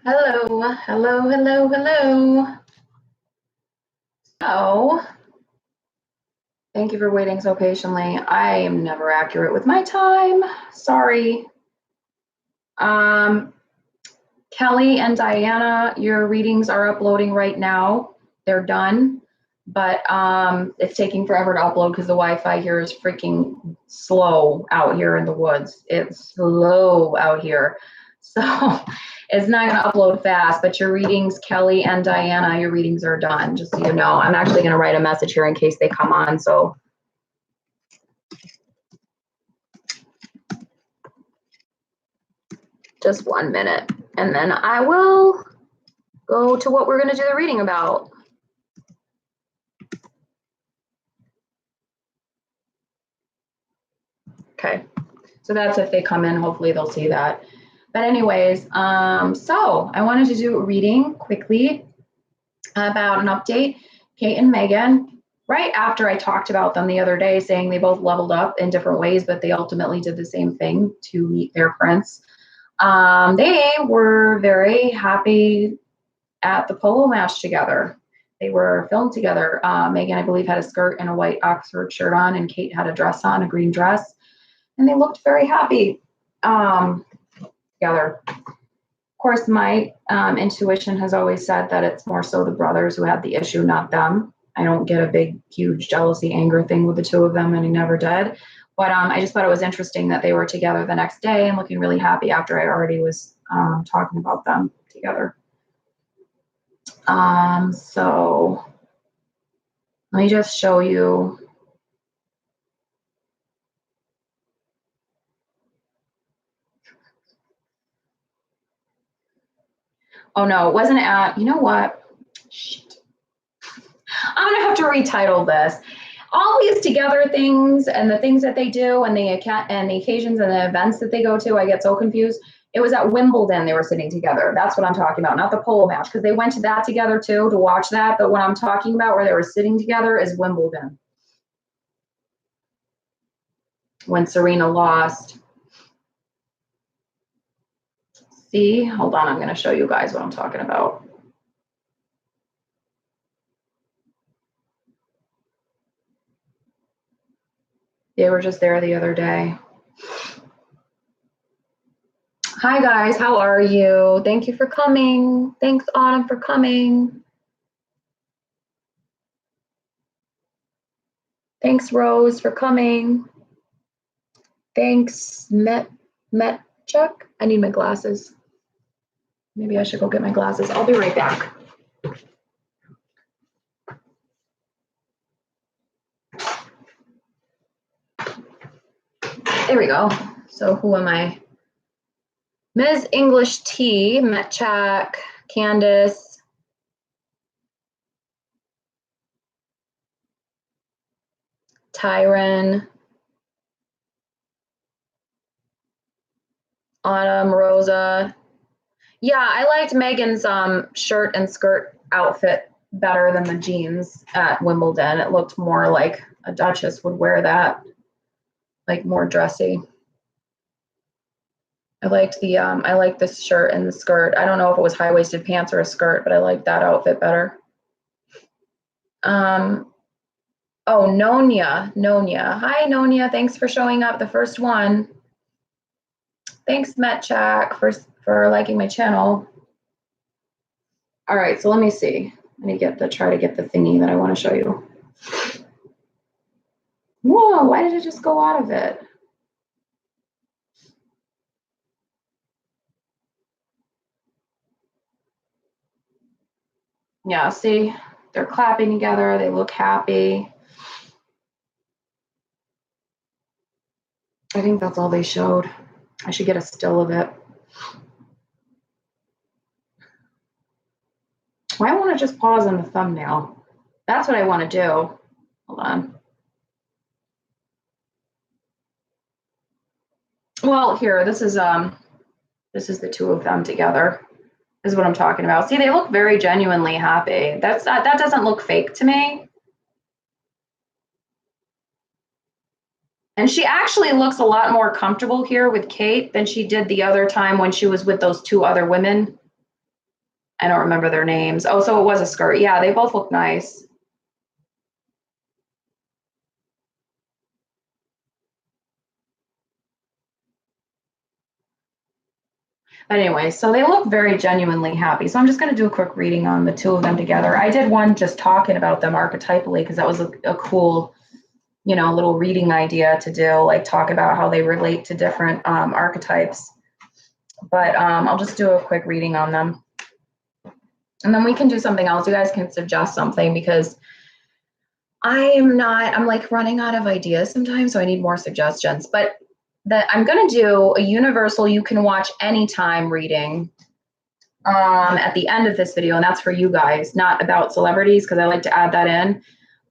Hello, hello, hello, hello. So, thank you for waiting so patiently. I am never accurate with my time. Sorry. Um, Kelly and Diana, your readings are uploading right now. They're done, but it's taking forever to upload because the Wi-Fi here is freaking slow out here in the woods. It's slow out here. So it's not going to upload fast, but your readings, Kelly and Diana, your readings are done, just so you know. I'm actually going to write a message here in case they come on. So just 1 minute, and then I will go to what we're going to do the reading about. Okay, so that's if they come in. Hopefully they'll see that. But anyways, so I wanted to do a reading quickly about an update. Kate and Meghan, right after I talked about them the other day, saying they both leveled up in different ways, but they ultimately did the same thing to meet their prince. They were very happy at the polo match together. They were filmed together. Meghan, I believe, had a skirt and a white Oxford shirt on, and Kate had a dress on, a green dress, and they looked very happy together. Of course, my intuition has always said that it's more so the brothers who had the issue, not them. I don't get a big, huge jealousy, anger thing with the two of them, and I never did. But I just thought it was interesting that they were together the next day and looking really happy after I already was talking about them together. So let me just show you. Oh no, it wasn't at, you know what? Shit. I'm gonna have to retitle this. All these together things and the things that they do and the occasions and the events that they go to, I get so confused. It was at Wimbledon they were sitting together. That's what I'm talking about, not the polo match, because they went to that together too to watch that. But what I'm talking about where they were sitting together is Wimbledon. When Serena lost. See, hold on, I'm going to show you guys what I'm talking about. They were just there the other day. Hi guys, how are you? Thank you for coming. Thanks, Autumn, for coming. Thanks, Rose, for coming. Thanks, Chuck. I need my glasses. Maybe I should go get my glasses. I'll be right back. There we go. So who am I? Ms. English T, Metchak, Candace, Tyron, Autumn, Rosa. Yeah, I liked Megan's shirt and skirt outfit better than the jeans at Wimbledon. It looked more like a duchess would wear that, like more dressy. I liked this shirt and the skirt. I don't know if it was high-waisted pants or a skirt, but I liked that outfit better. Oh, Nonya. Hi, Nonya. Thanks for showing up. The first one. Thanks, Metchak, for liking my channel. All right, so let me see. Let me try to get the thingy that I want to show you. Whoa, why did it just go out of it? Yeah, see, they're clapping together. They look happy. I think that's all they showed. I should get a still of it. Why won't it just pause on the thumbnail? That's what I want to do. Hold on. Well, here, this is the two of them together. This is what I'm talking about. See, they look very genuinely happy. That doesn't look fake to me. And she actually looks a lot more comfortable here with Kate than she did the other time when she was with those two other women. I don't remember their names. Oh, so it was a skirt. Yeah, they both look nice. But anyway, so they look very genuinely happy. So I'm just going to do a quick reading on the two of them together. I did one just talking about them archetypally because that was a cool, little reading idea to do, like talk about how they relate to different archetypes. But I'll just do a quick reading on them. And then we can do something else. You guys can suggest something because I'm like running out of ideas sometimes, so I need more suggestions. But I'm going to do a universal you can watch anytime reading at the end of this video, and that's for you guys, not about celebrities, because I like to add that in.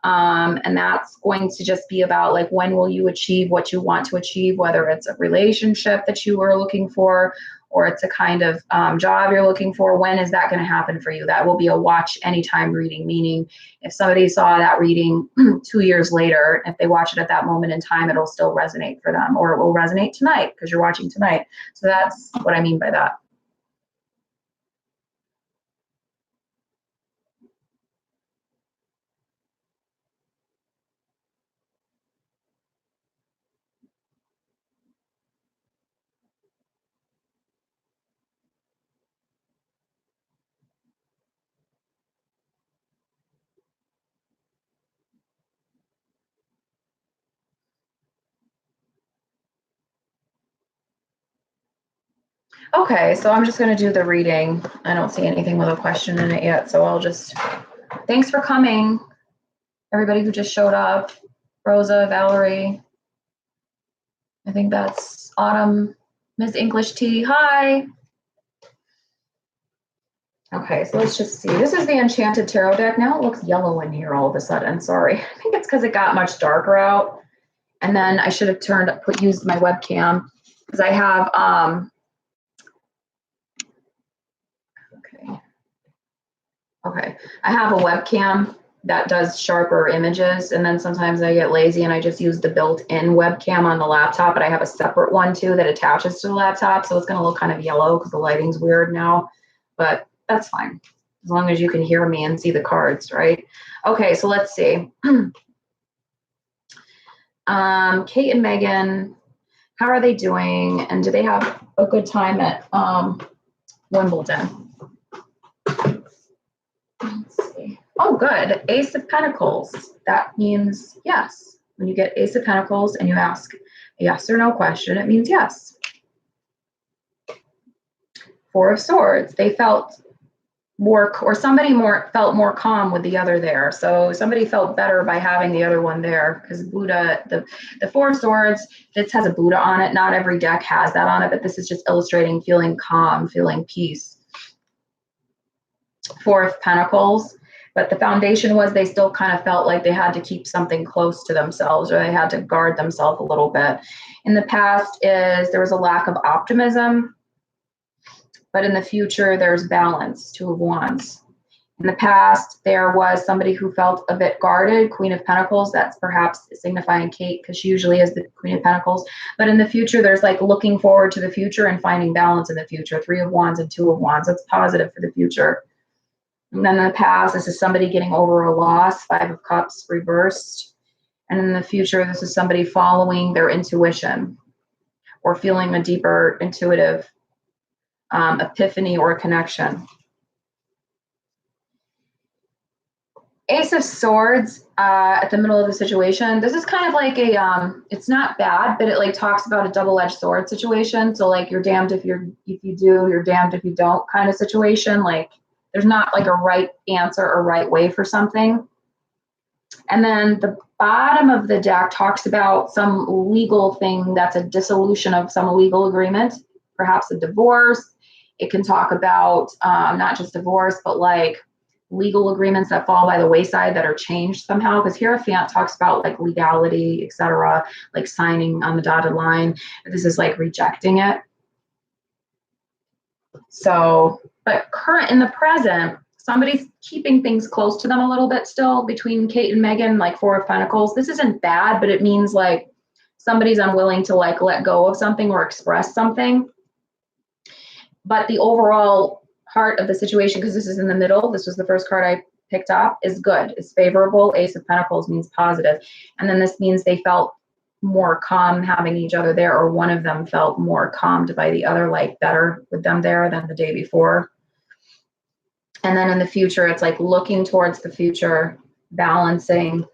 And that's going to just be about like, when will you achieve what you want to achieve, whether it's a relationship that you were looking for, or it's a kind of job you're looking for. When is that going to happen for you? That will be a watch anytime reading, meaning if somebody saw that reading 2 years later, if they watch it at that moment in time, it'll still resonate for them, or it will resonate tonight because you're watching tonight. So that's what I mean by that. Okay, so I'm just going to do the reading. I don't see anything with a question in it yet, so I'll just, thanks for coming, everybody who just showed up. Rosa, Valerie, I think that's Autumn, Miss English Tea, hi. Okay, so let's just see. This is the Enchanted Tarot deck. Now it looks yellow in here all of a sudden, sorry. I think it's because it got much darker out. And then I should have used my webcam because I have, okay, I have a webcam that does sharper images, and then sometimes I get lazy and I just use the built-in webcam on the laptop, but I have a separate one too that attaches to the laptop, so it's going to look kind of yellow because the lighting's weird now, but that's fine as long as you can hear me and see the cards, right? Okay, so let's see. Kate and Meghan, how are they doing, and do they have a good time at Wimbledon? Let's see. Oh, good. Ace of Pentacles. That means yes. When you get Ace of Pentacles and you ask a yes or no question, it means yes. Four of Swords. They felt more, or somebody felt more calm with the other there. So somebody felt better by having the other one there, because Buddha, the Four of Swords, this has a Buddha on it. Not every deck has that on it, but this is just illustrating feeling calm, feeling peace. Four of Pentacles. But the foundation was they still kind of felt like they had to keep something close to themselves, or they had to guard themselves a little bit. In the past there was a lack of optimism, but in the future there's balance, Two of Wands. In the past, there was somebody who felt a bit guarded, Queen of Pentacles. That's perhaps signifying Kate, because she usually is the Queen of Pentacles. But in the future, there's like looking forward to the future and finding balance in the future. Three of Wands and Two of Wands. That's positive for the future. And then in the past, this is somebody getting over a loss, Five of Cups reversed. And in the future, this is somebody following their intuition or feeling a deeper intuitive epiphany or connection. Ace of Swords at the middle of the situation. This is kind of like it's not bad, but it like talks about a double-edged sword situation. So like you're damned if you do, you're damned if you don't kind of situation. Like there's not like a right answer or right way for something. And then the bottom of the deck talks about some legal thing that's a dissolution of some legal agreement, perhaps a divorce. It can talk about not just divorce, but like legal agreements that fall by the wayside that are changed somehow. Because Hierophant talks about like legality, etc., like signing on the dotted line. This is like rejecting it. So, but in the present, somebody's keeping things close to them a little bit still between Kate and Meghan, like Four of Pentacles. This isn't bad, but it means like somebody's unwilling to like let go of something or express something. But the overall part of the situation, because this is in the middle, this was the first card I picked up, is good, is favorable. Ace of Pentacles means positive. And then this means they felt more calm having each other there, or one of them felt more calmed by the other, like better with them there than the day before. And then in the future, it's like looking towards the future, balancing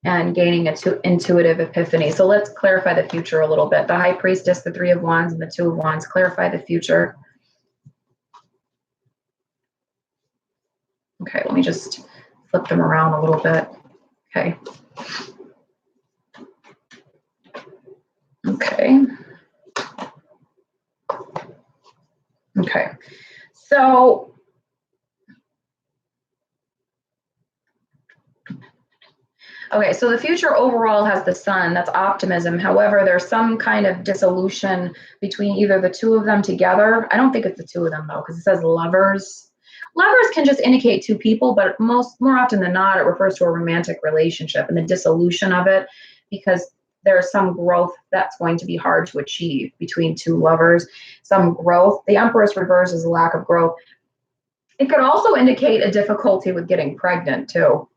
and gaining an intuitive epiphany. So let's clarify the future a little bit. The High Priestess, the Three of Wands, and the Two of Wands clarify the future. Okay, let me just flip them around a little bit. Okay. Okay. Okay. So okay, so the future overall has the Sun. That's optimism. However, there's some kind of dissolution between either the two of them together. I don't think it's the two of them, though, because it says lovers. Lovers can just indicate two people, but more often than not, it refers to a romantic relationship and the dissolution of it, because there's some growth that's going to be hard to achieve between two lovers. Some growth. The Empress reverse is a lack of growth. It could also indicate a difficulty with getting pregnant, too.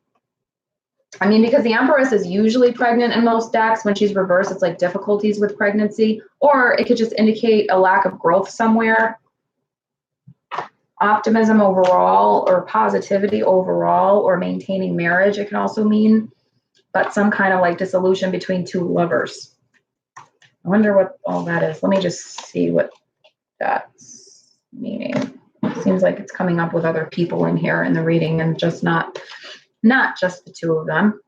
I mean, because the Empress is usually pregnant in most decks. When she's reversed, it's like difficulties with pregnancy, or it could just indicate a lack of growth somewhere. Optimism overall, or positivity overall, or maintaining marriage, it can also mean, but some kind of like dissolution between two lovers. I wonder what all that is. Let me just see what that's meaning. It seems like it's coming up with other people in here in the reading, and just not just the two of them.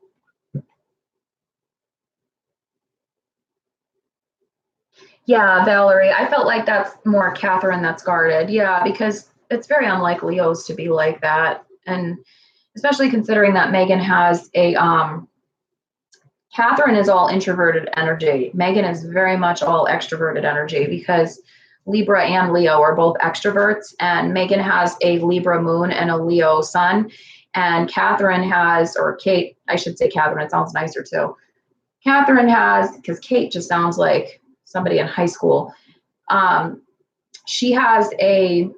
Yeah, Valerie, I felt like that's more Catherine that's guarded. Yeah, because it's very unlike Leo's to be like that. And especially considering that Meghan has a, Catherine is all introverted energy. Meghan is very much all extroverted energy, because Libra and Leo are both extroverts, and Meghan has a Libra moon and a Leo sun. And Catherine has, or Kate, I should say Catherine, it sounds nicer too. Catherine has, because Kate just sounds like somebody in high school. She has a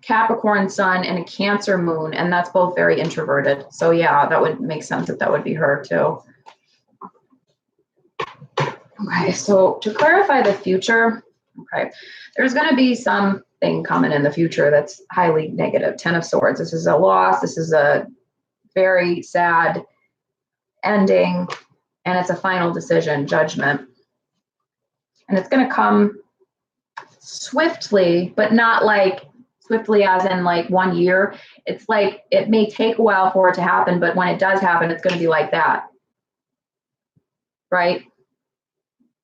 Capricorn sun and a Cancer moon, and that's both very introverted. So yeah, that would make sense that would be her too. Okay, so to clarify the future, okay, there's going to be something coming in the future that's highly negative. 10 of Swords. This is a loss. This is a very sad ending, and it's a final decision, judgment. And it's going to come swiftly, but not like swiftly as in like 1 year. It's like it may take a while for it to happen, but when it does happen, it's going to be like that. Right?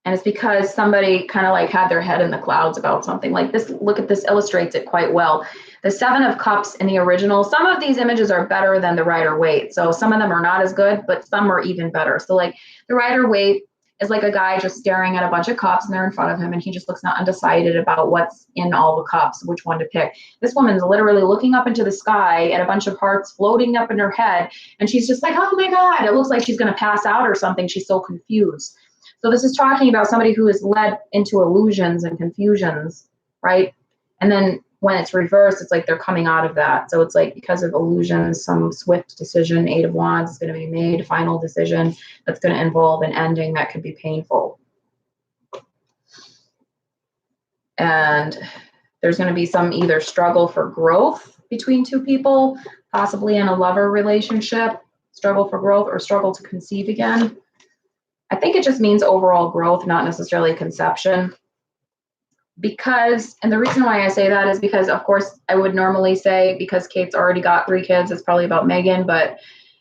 And it's because somebody kind of like had their head in the clouds about something like this. Look at this, illustrates it quite well. The Seven of Cups in the original, some of these images are better than the Rider-Waite. So some of them are not as good, but some are even better. So like the Rider-Waite is like a guy just staring at a bunch of cups, and they're in front of him, and he just looks undecided about what's in all the cups, which one to pick. This woman's literally looking up into the sky at a bunch of hearts floating up in her head, and she's just like, oh my God, it looks like she's going to pass out or something. She's so confused. So this is talking about somebody who is led into illusions and confusions, right? And then when it's reversed, it's like they're coming out of that. So it's like because of illusions, some swift decision, Eight of Wands is going to be made, final decision that's going to involve an ending that could be painful. And there's going to be some either struggle for growth between two people, possibly in a lover relationship, struggle for growth or struggle to conceive again. I think it just means overall growth, not necessarily conception. Because, and the reason why I say that is because, of course, I would normally say because Kate's already got 3 kids, it's probably about Meghan, but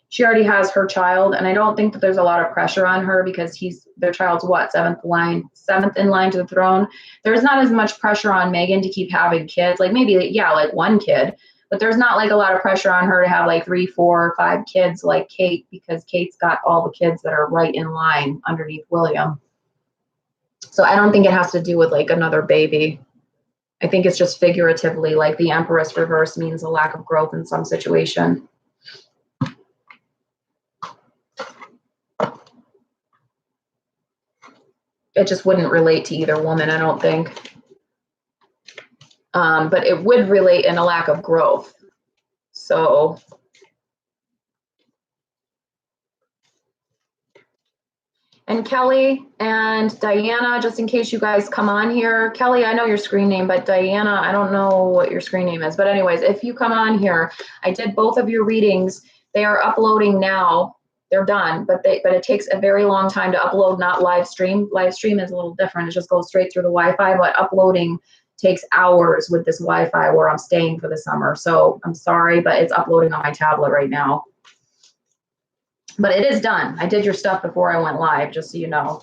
she already has her child, and I don't think that there's a lot of pressure on her because their child's what, seventh in line to the throne. There's not as much pressure on Meghan to keep having kids, like maybe, yeah, like 1 kid, but there's not like a lot of pressure on her to have like 3, 4, 5 kids like Kate, because Kate's got all the kids that are right in line underneath William. So I don't think it has to do with like another baby. I think it's just figuratively, like the Empress reverse means a lack of growth in some situation. It just wouldn't relate to either woman, I don't think. But it would relate in a lack of growth. So and Kelly and Diana, just in case you guys come on here, Kelly, I know your screen name, but Diana, I don't know what your screen name is. But anyways, if you come on here, I did both of your readings. They are uploading now. They're done, but it takes a very long time to upload, not live stream. Live stream is a little different. It just goes straight through the Wi-Fi, but uploading takes hours with this Wi-Fi where I'm staying for the summer. So I'm sorry, but it's uploading on my tablet right now. But it is done. I did your stuff before I went live, just so you know.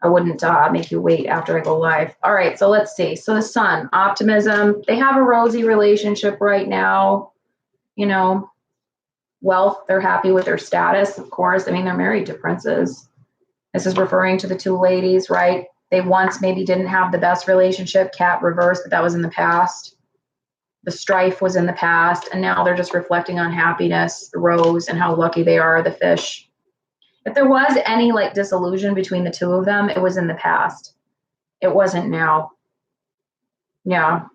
I wouldn't make you wait after I go live. All right, so let's see. So the Sun, optimism. They have a rosy relationship right now. You know, wealth, they're happy with their status, of course. I mean, they're married to princes. This is referring to the two ladies, right? They once maybe didn't have the best relationship, cat reverse, but that was in the past. The strife was in the past, and now they're just reflecting on happiness, the rose, and how lucky they are, the fish. If there was any like disillusion between the two of them, it was in the past. It wasn't now. Yeah.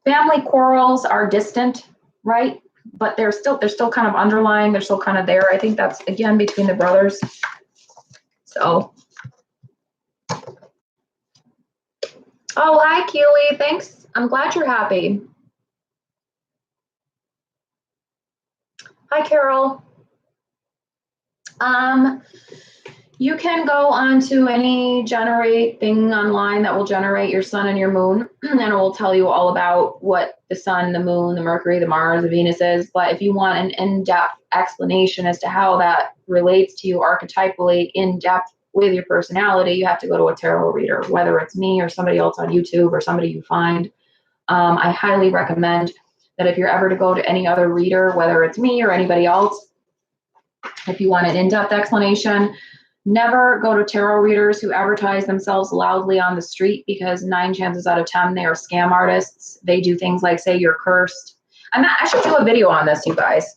Family quarrels are distant, right? But they're still kind of underlying. They're still kind of there. I think that's, again, between the brothers. So. Oh, hi, Keely. Thanks. I'm glad you're happy. Hi, Carol. You can go onto any generate thing online that will generate your sun and your moon, and it will tell you all about what the sun, the moon, the Mercury, the Mars, the Venus is. But if you want an in-depth explanation as to how that relates to you archetypally in depth with your personality, you have to go to a tarot reader, whether it's me or somebody else on YouTube or somebody you find. I highly recommend that if you're ever to go to any other reader, whether it's me or anybody else, if you want an in-depth explanation, never go to tarot readers who advertise themselves loudly on the street, because 9 chances out of 10, they are scam artists. They do things like say you're cursed. I should do a video on this, you guys.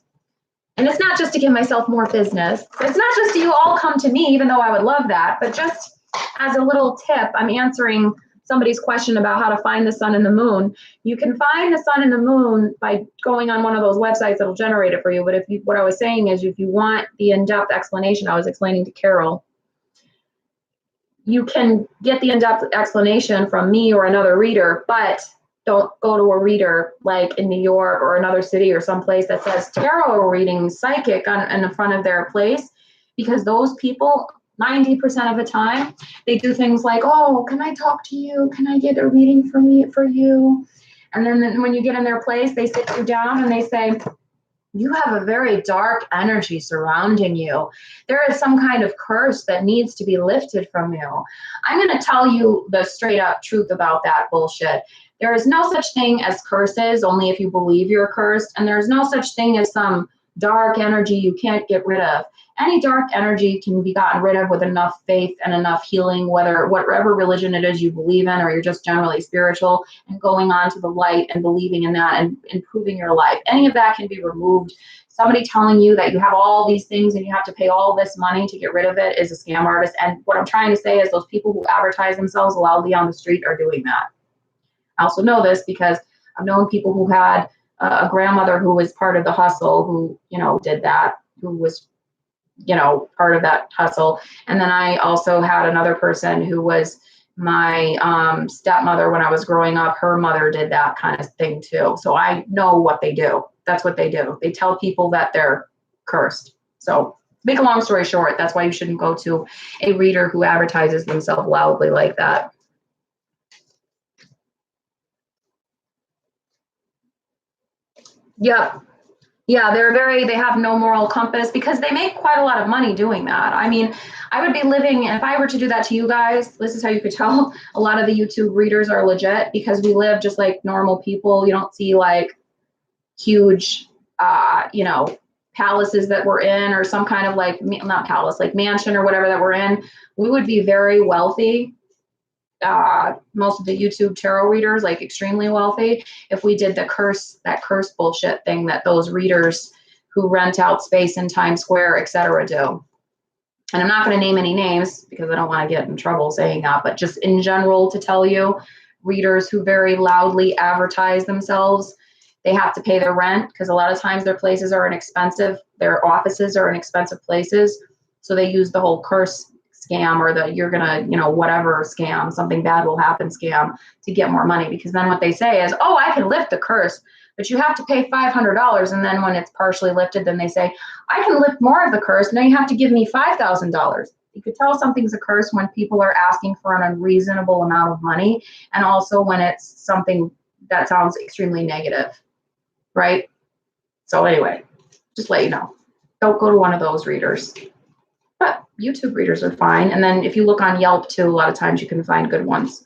And it's not just to give myself more business. It's not just you all come to me, even though I would love that, but just as a little tip, I'm answering somebody's question about how to find the sun and the moon. You can find the sun and the moon by going on one of those websites that'll generate it for you. But what I was saying is, if you want the in-depth explanation, I was explaining to Carol, you can get the in-depth explanation from me or another reader, but don't go to a reader like in New York or another city or someplace that says tarot reading psychic in the front of their place, because those people, 90% of the time, they do things like, oh, can I talk to you? Can I get a reading for you? And then when you get in their place, they sit you down and they say, you have a very dark energy surrounding you. There is some kind of curse that needs to be lifted from you. I'm going to tell you the straight up truth about that bullshit. There is no such thing as curses, only if you believe you're cursed. And there's no such thing as some dark energy you can't get rid of. Any dark energy can be gotten rid of with enough faith and enough healing, whatever religion it is you believe in, or you're just generally spiritual and going on to the light and believing in that and improving your life. Any of that can be removed. Somebody telling you that you have all these things and you have to pay all this money to get rid of it is a scam artist. And what I'm trying to say is those people who advertise themselves loudly on the street are doing that. I also know this because I've known people who had a grandmother who was part of the hustle, who, did that, who was, part of that hustle. And then I also had another person who was my stepmother when I was growing up. Her mother did that kind of thing too. So I know what they do. That's what they do. They tell people that they're cursed. So make a long story short, that's why you shouldn't go to a reader who advertises themselves loudly like that. Yep. Yeah, they have no moral compass because they make quite a lot of money doing that. I mean, I would be living, if I were to do that to you guys, this is how you could tell a lot of the YouTube readers are legit, because we live just like normal people. You don't see like huge, palaces that we're in, or some kind of like, not palace, like mansion or whatever that we're in. We would be very wealthy. Most of the YouTube tarot readers, like extremely wealthy, if we did that curse bullshit thing that those readers who rent out space in Times Square, etc. do. And I'm not going to name any names because I don't want to get in trouble saying that, but just in general to tell you, readers who very loudly advertise themselves. They have to pay their rent because a lot of times their places are inexpensive. Their offices are in expensive places. So they use the whole curse scam or the you're gonna, whatever scam, something bad will happen scam to get more money. Because then what they say is, oh, I can lift the curse, but you have to pay $500. And then when it's partially lifted, then they say, I can lift more of the curse. Now you have to give me $5,000. You could tell something's a curse when people are asking for an unreasonable amount of money, and also when it's something that sounds extremely negative, right? So anyway, just let you know. Don't go to one of those readers. But YouTube readers are fine. And then if you look on Yelp too, a lot of times you can find good ones.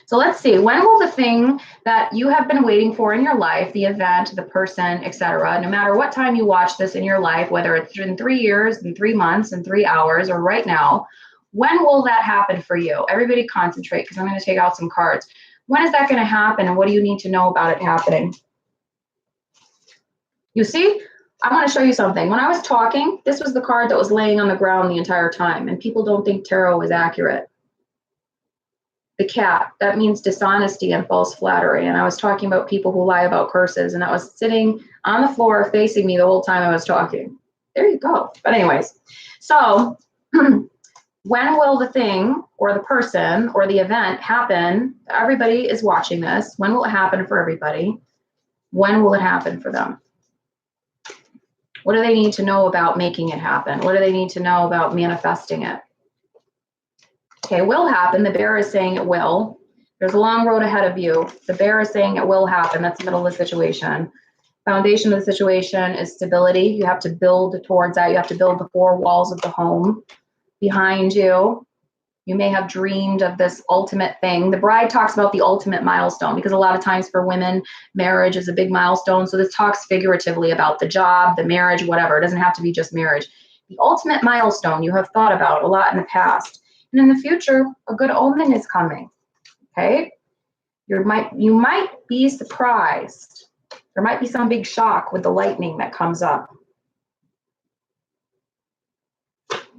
So let's see, when will the thing that you have been waiting for in your life, the event, the person, etc., no matter what time you watch this in your life, whether it's in 3 years, in 3 months, in 3 hours, or right now, when will that happen for you? Everybody concentrate, because I'm going to take out some cards. When is that going to happen, and what do you need to know about it happening? You see, I want to show you something. When I was talking, this was the card that was laying on the ground the entire time, and people don't think tarot is accurate. The cat, that means dishonesty and false flattery. And I was talking about people who lie about curses, and that was sitting on the floor facing me the whole time I was talking. There you go. But anyways, so when will the thing or the person or the event happen? Everybody is watching this. When will it happen for everybody? When will it happen for them? What do they need to know about making it happen? What do they need to know about manifesting it? Okay, will happen. The bear is saying it will. There's a long road ahead of you. The bear is saying it will happen. That's the middle of the situation. Foundation of the situation is stability. You have to build towards that. You have to build the 4 walls of the home behind you. You may have dreamed of this ultimate thing. The bride talks about the ultimate milestone because a lot of times for women, marriage is a big milestone. So this talks figuratively about the job, the marriage, whatever. It doesn't have to be just marriage. The ultimate milestone you have thought about a lot in the past. And in the future, a good omen is coming, okay? You might be surprised. There might be some big shock with the lightning that comes up.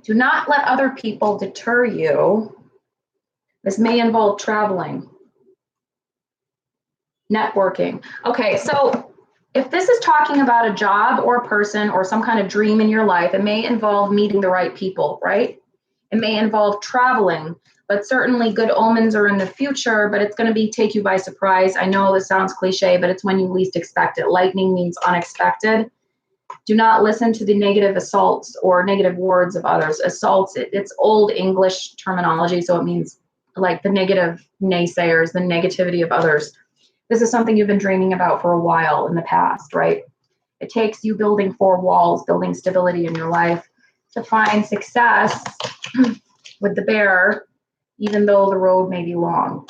Do not let other people deter you. This may involve traveling, networking. Okay, so if this is talking about a job or a person or some kind of dream in your life, it may involve meeting the right people, right? It may involve traveling, but certainly good omens are in the future, but it's going to take you by surprise. I know this sounds cliche, but it's when you least expect it. Lightning means unexpected. Do not listen to the negative assaults or negative words of others. Assaults, it's old English terminology, so it means like the negative naysayers, the negativity of others. This is something you've been dreaming about for a while in the past, right? It takes you building 4 walls, building stability in your life to find success with the bear, even though the road may be long.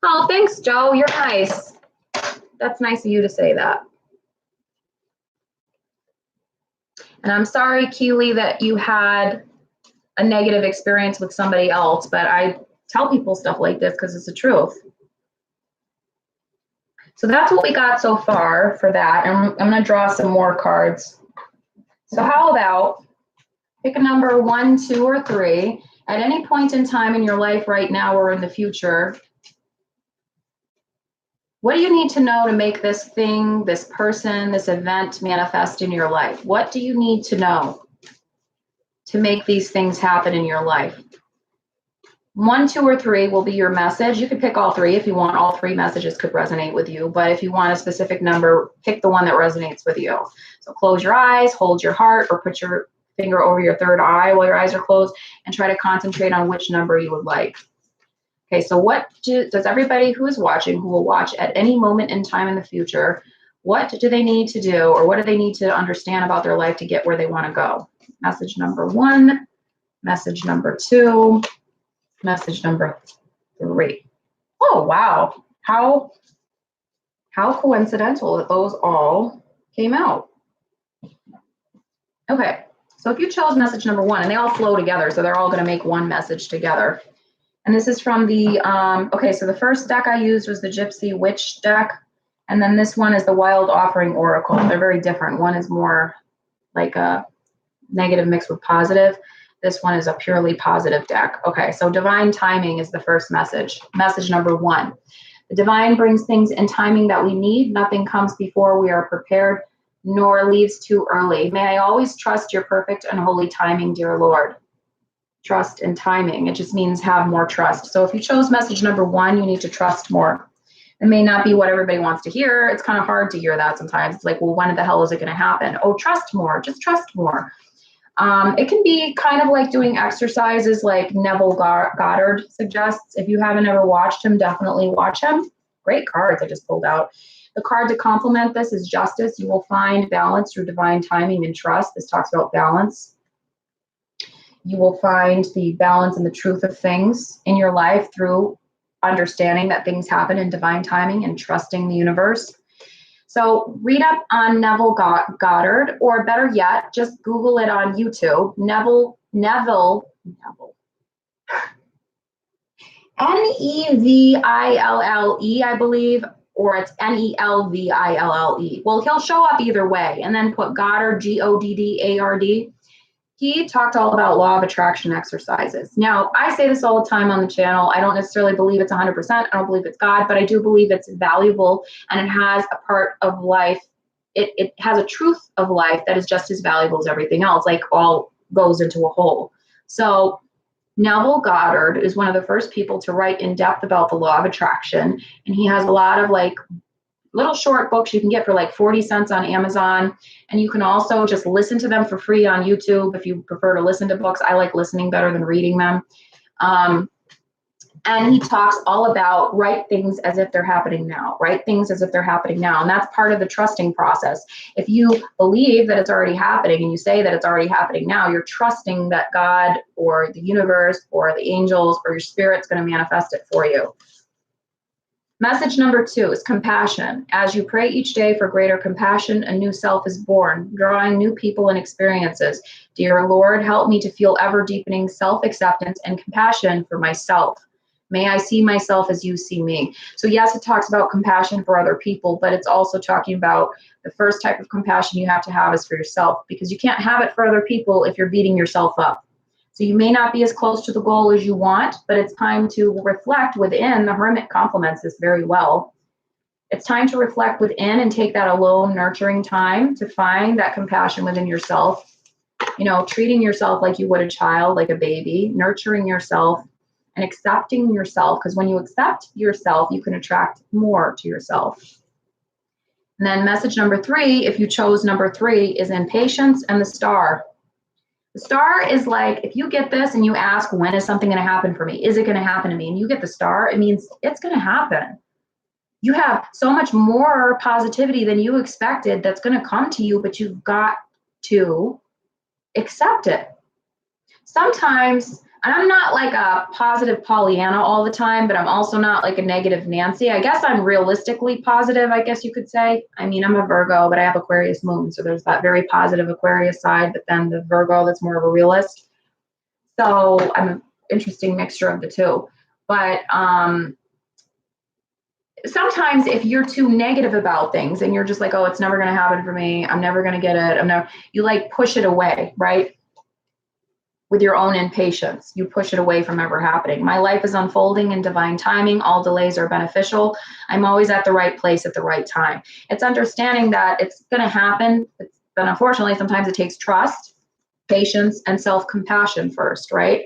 Oh, thanks, Joe. You're nice. That's nice of you to say that. And I'm sorry, Keely, that you had a negative experience with somebody else, but I tell people stuff like this because it's the truth. So that's what we got so far for that. And I'm going to draw some more cards. So how about pick a number 1, 2, or 3 at any point in time in your life right now or in the future. What do you need to know to make this thing, this person, this event manifest in your life? What do you need to know to make these things happen in your life? 1, 2, or 3 will be your message. You could pick all 3 if you want. All 3 messages could resonate with you. But if you want a specific number, pick the one that resonates with you. So close your eyes, hold your heart, or put your finger over your third eye while your eyes are closed and try to concentrate on which number you would like. Okay, so what does everybody who is watching, who will watch at any moment in time in the future, what do they need to do or what do they need to understand about their life to get where they want to go? Message number 1, message number 2, message number 3. Oh, wow. How coincidental that those all came out. Okay, so if you chose message number 1, and they all flow together, so they're all going to make one message together. And this is from the, okay, so the first deck I used was the Gypsy Witch deck. And then this one is the Wild Offering Oracle. They're very different. One is more like a negative mixed with positive. This one is a purely positive deck. Okay, so divine timing is the first message. Message number 1. The divine brings things in timing that we need. Nothing comes before we are prepared, nor leaves too early. May I always trust your perfect and holy timing, dear Lord. Trust and timing. It just means have more trust. So if you chose message number 1, you need to trust more. It may not be what everybody wants to hear. It's kind of hard to hear that sometimes. It's like, well, when the hell is it going to happen? Oh, trust more. Just trust more. It can be kind of like doing exercises like Neville Goddard suggests. If you haven't ever watched him, definitely watch him. Great cards I just pulled out. The card to complement this is Justice. You will find balance through divine timing and trust. This talks about balance. You will find the balance and the truth of things in your life through understanding that things happen in divine timing and trusting the universe. So read up on Neville Goddard, or better yet, just Google it on YouTube. Neville, Neville, I believe, or it's Neville. Well, he'll show up either way, and then put Goddard, Goddard. He talked all about law of attraction exercises. Now, I say this all the time on the channel. I don't necessarily believe it's 100%. I don't believe it's God, but I do believe it's valuable, and it has a part of life. It has a truth of life that is just as valuable as everything else, like all goes into a whole. So Neville Goddard is one of the first people to write in depth about the law of attraction, and he has a lot of like little short books you can get for like 40 cents on Amazon. And you can also just listen to them for free on YouTube if you prefer to listen to books. I like listening better than reading them. And he talks all about write things as if they're happening now. Write things as if they're happening now. And that's part of the trusting process. If you believe that it's already happening and you say that it's already happening now, you're trusting that God or the universe or the angels or your spirit's going to manifest it for you. Message number 2 is compassion. As you pray each day for greater compassion, a new self is born, drawing new people and experiences. Dear Lord, help me to feel ever deepening self-acceptance and compassion for myself. May I see myself as you see me. So yes, it talks about compassion for other people, but it's also talking about the first type of compassion you have to have is for yourself, because you can't have it for other people if you're beating yourself up. So you may not be as close to the goal as you want, but it's time to reflect within. The Hermit complements this very well. It's time to reflect within and take that alone, nurturing time to find that compassion within yourself. You know, treating yourself like you would a child, like a baby, nurturing yourself and accepting yourself. Because when you accept yourself, you can attract more to yourself. And then message number 3, if you chose number 3, is impatience and the star. The star is like, if you get this and you ask, when is something going to happen for me? Is it going to happen to me? And you get the star, it means it's going to happen. You have so much more positivity than you expected that's going to come to you, but you've got to accept it. Sometimes, and I'm not like a positive Pollyanna all the time, but I'm also not like a negative Nancy. I guess I'm realistically positive, I guess you could say. I mean, I'm a Virgo, but I have Aquarius moon. So there's that very positive Aquarius side, but then the Virgo that's more of a realist. So I'm an interesting mixture of the two. But sometimes if you're too negative about things and you're just like, oh, it's never going to happen for me, I'm never going to get it, you like push it away, right? With your own impatience, you push it away from ever happening. My life is unfolding in divine timing. All delays are beneficial. I'm always at the right place at the right time. It's understanding that it's going to happen, but unfortunately, sometimes it takes trust, patience, and self-compassion first, right?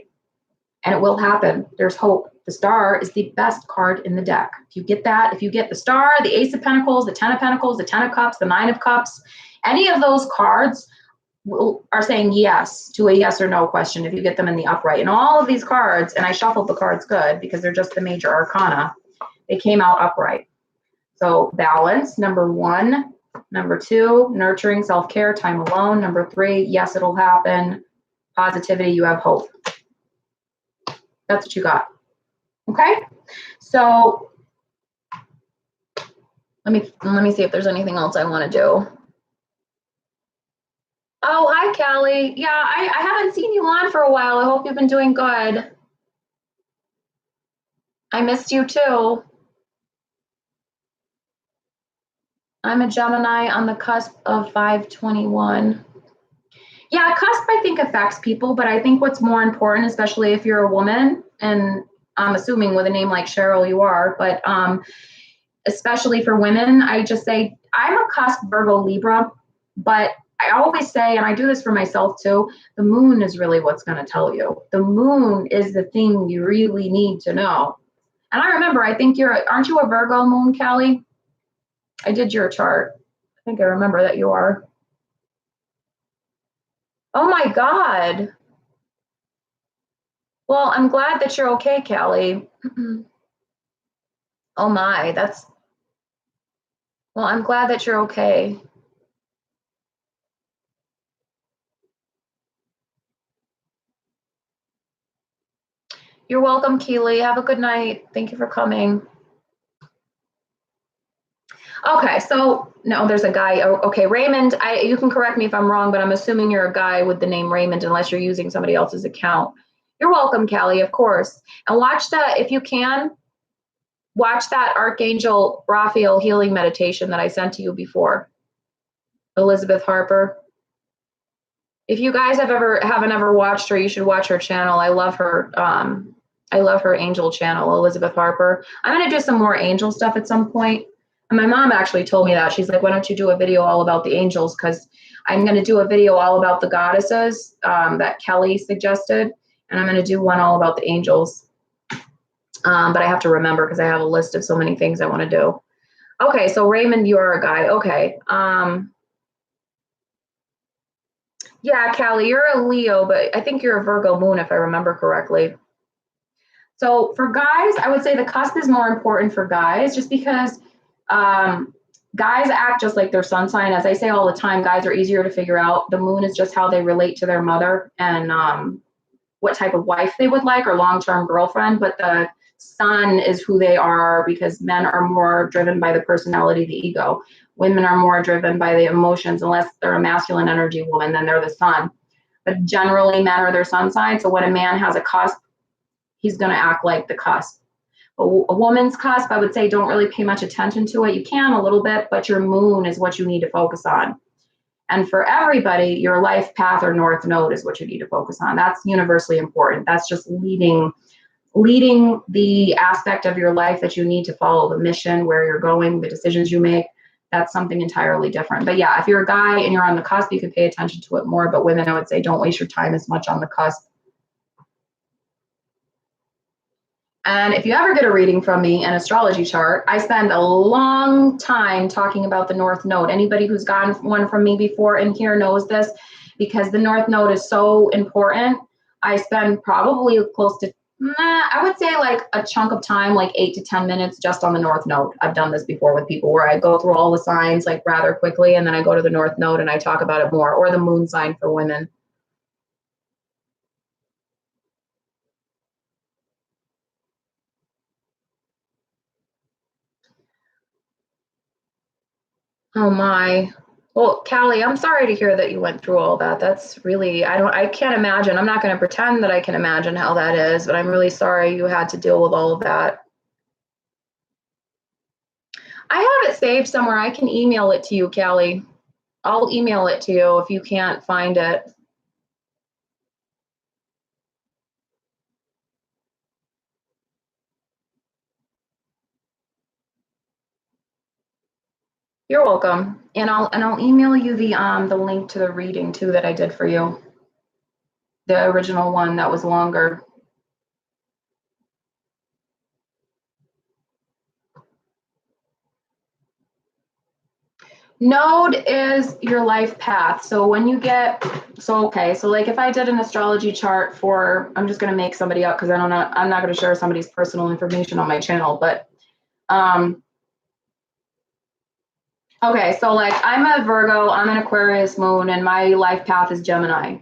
And it will happen. There's hope. The star is the best card in the deck. If you get that, if you get the star, the Ace of Pentacles, the 10 of Pentacles, the 10 of Cups, the 9 of Cups, any of those cards are saying yes to a yes or no question if you get them in the upright. And all of these cards, and I shuffled the cards good because they're just the major arcana, they came out upright. So balance, number 1. Number 2, nurturing, self-care, time alone. Number 3, yes, it'll happen. Positivity, you have hope. That's what you got. Okay? So let me see if there's anything else I want to do. Oh, hi, Callie. Yeah, I haven't seen you on for a while. I hope you've been doing good. I missed you too. I'm a Gemini on the cusp of 521. Yeah, cusp I think affects people, but I think what's more important, especially if you're a woman, and I'm assuming with a name like Cheryl you are, but especially for women, I just say I'm a cusp Virgo Libra, but I always say, and I do this for myself too, the moon is really what's going to tell you. The moon is the thing you really need to know. And I remember, I think aren't you a Virgo moon, Callie? I did your chart. I think I remember that you are. Oh my God. Well, I'm glad that you're okay, Callie. Oh my, well, I'm glad that you're okay. You're welcome, Keely. Have a good night. Thank you for coming. Okay, so no, there's a guy. Oh, okay, Raymond, you can correct me if I'm wrong, but I'm assuming you're a guy with the name Raymond unless you're using somebody else's account. You're welcome, Callie, of course. And watch that, if you can, watch that Archangel Raphael healing meditation that I sent to you before. Elizabeth Harper. If you guys haven't ever watched her, you should watch her channel. I love her. I love her angel channel, Elizabeth Harper. I'm gonna do some more angel stuff at some point. And my mom actually told me that. She's like, why don't you do a video all about the angels? Because I'm gonna do a video all about the goddesses that Kelly suggested, and I'm gonna do one all about the angels. But I have to remember because I have a list of so many things I want to do. Okay, so Raymond, you're a guy. Okay. Yeah, Callie, you're a Leo, but I think you're a Virgo moon if I remember correctly. So for guys, I would say the cusp is more important for guys just because guys act just like their sun sign. As I say all the time, guys are easier to figure out. The moon is just how they relate to their mother and what type of wife they would like or long-term girlfriend. But the sun is who they are because men are more driven by the personality, the ego. Women are more driven by the emotions. Unless they're a masculine energy woman, then they're the sun. But generally, men are their sun sign. So when a man has a cusp, he's going to act like the cusp. A woman's cusp, I would say, don't really pay much attention to it. You can a little bit, but your moon is what you need to focus on. And for everybody, your life path or north node is what you need to focus on. That's universally important. That's just leading the aspect of your life that you need to follow, the mission, where you're going, the decisions you make. That's something entirely different. But yeah, if you're a guy and you're on the cusp, you can pay attention to it more. But women, I would say, don't waste your time as much on the cusp. And if you ever get a reading from me, an astrology chart, I spend a long time talking about the North Node. Anybody who's gotten one from me before in here knows this because the North Node is so important. I spend probably close to, I would say like a chunk of time, like 8 to 10 minutes just on the North Node. I've done this before with people where I go through all the signs like rather quickly and then I go to the North Node and I talk about it more, or the moon sign for women. Oh my. Well, Callie, I'm sorry to hear that you went through all that. That's really, I can't imagine. I'm not going to pretend that I can imagine how that is, but I'm really sorry you had to deal with all of that. I have it saved somewhere. I can email it to you, Callie. I'll email it to you if you can't find it. You're welcome. And I'll email you the link to the reading too that I did for you. The original one that was longer. Node is your life path. So when you get, okay, so like if I did an astrology chart for, I'm just going to make somebody up because I'm not going to share somebody's personal information on my channel, but okay, so like I'm a Virgo, I'm an Aquarius moon, and my life path is Gemini.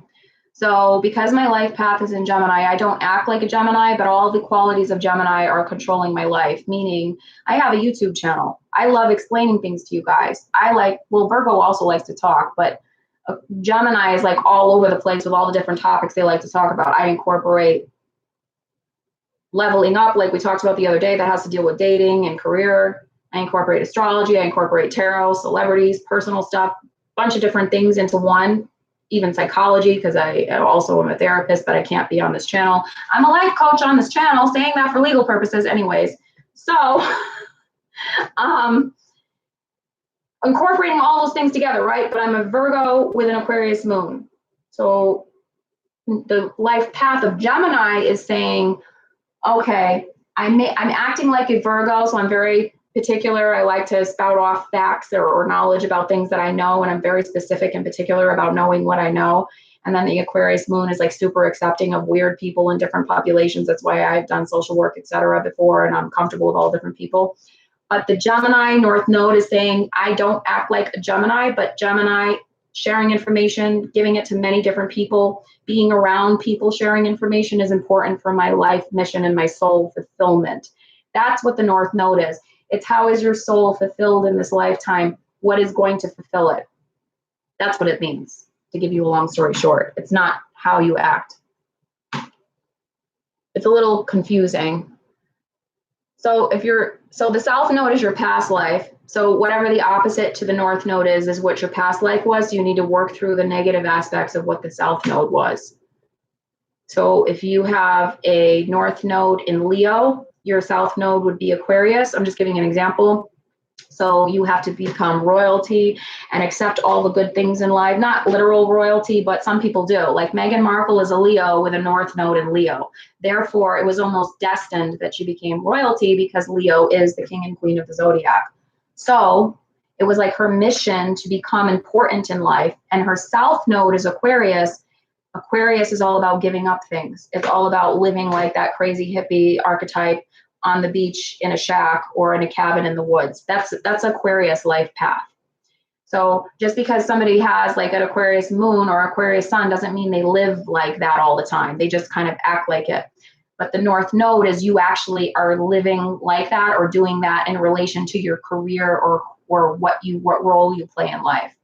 So because my life path is in Gemini, I don't act like a Gemini, but all the qualities of Gemini are controlling my life, meaning I have a YouTube channel. I love explaining things to you guys. Virgo also likes to talk, but Gemini is like all over the place with all the different topics they like to talk about. I incorporate leveling up, like we talked about the other day, that has to deal with dating and career. I incorporate astrology, I incorporate tarot, celebrities, personal stuff, bunch of different things into one even psychology, because I also am a therapist, but I can't be on this channel. I'm a life coach on this channel, saying that for legal purposes anyways. So incorporating all those things together, right? But I'm a Virgo with an Aquarius moon. So the life path of Gemini is saying, okay, I'm acting like a Virgo, so I'm very particular. I like to spout off facts or knowledge about things that I know, and I'm very specific and particular about knowing what I know. And then the Aquarius moon is like super accepting of weird people in different populations. That's why I've done social work, etc. before, and I'm comfortable with all different people. But the Gemini North Node is saying, I don't act like a Gemini, but Gemini sharing information, giving it to many different people, being around people sharing information is important for my life mission and my soul fulfillment. That's what the North Node is. It's how is your soul fulfilled in this lifetime? What is going to fulfill it? That's what it means, to give you a long story short. It's not how you act. It's a little confusing. So the South Node is your past life. So whatever the opposite to the North Node is what your past life was. You need to work through the negative aspects of what the South Node was. So if you have a North Node in Leo, your South Node would be Aquarius. I'm just giving an example. So you have to become royalty and accept all the good things in life. Not literal royalty, but some people do. Like Meghan Markle is a Leo with a North Node in Leo. Therefore, it was almost destined that she became royalty because Leo is the king and queen of the zodiac. So it was like her mission to become important in life. And her South Node is Aquarius. Aquarius is all about giving up things. It's all about living like that crazy hippie archetype on the beach in a shack or in a cabin in the woods. That's Aquarius life path. So just because somebody has like an Aquarius moon or Aquarius sun doesn't mean they live like that all the time. They just kind of act like it. But the North Node is you actually are living like that or doing that in relation to your career or what role you play in life.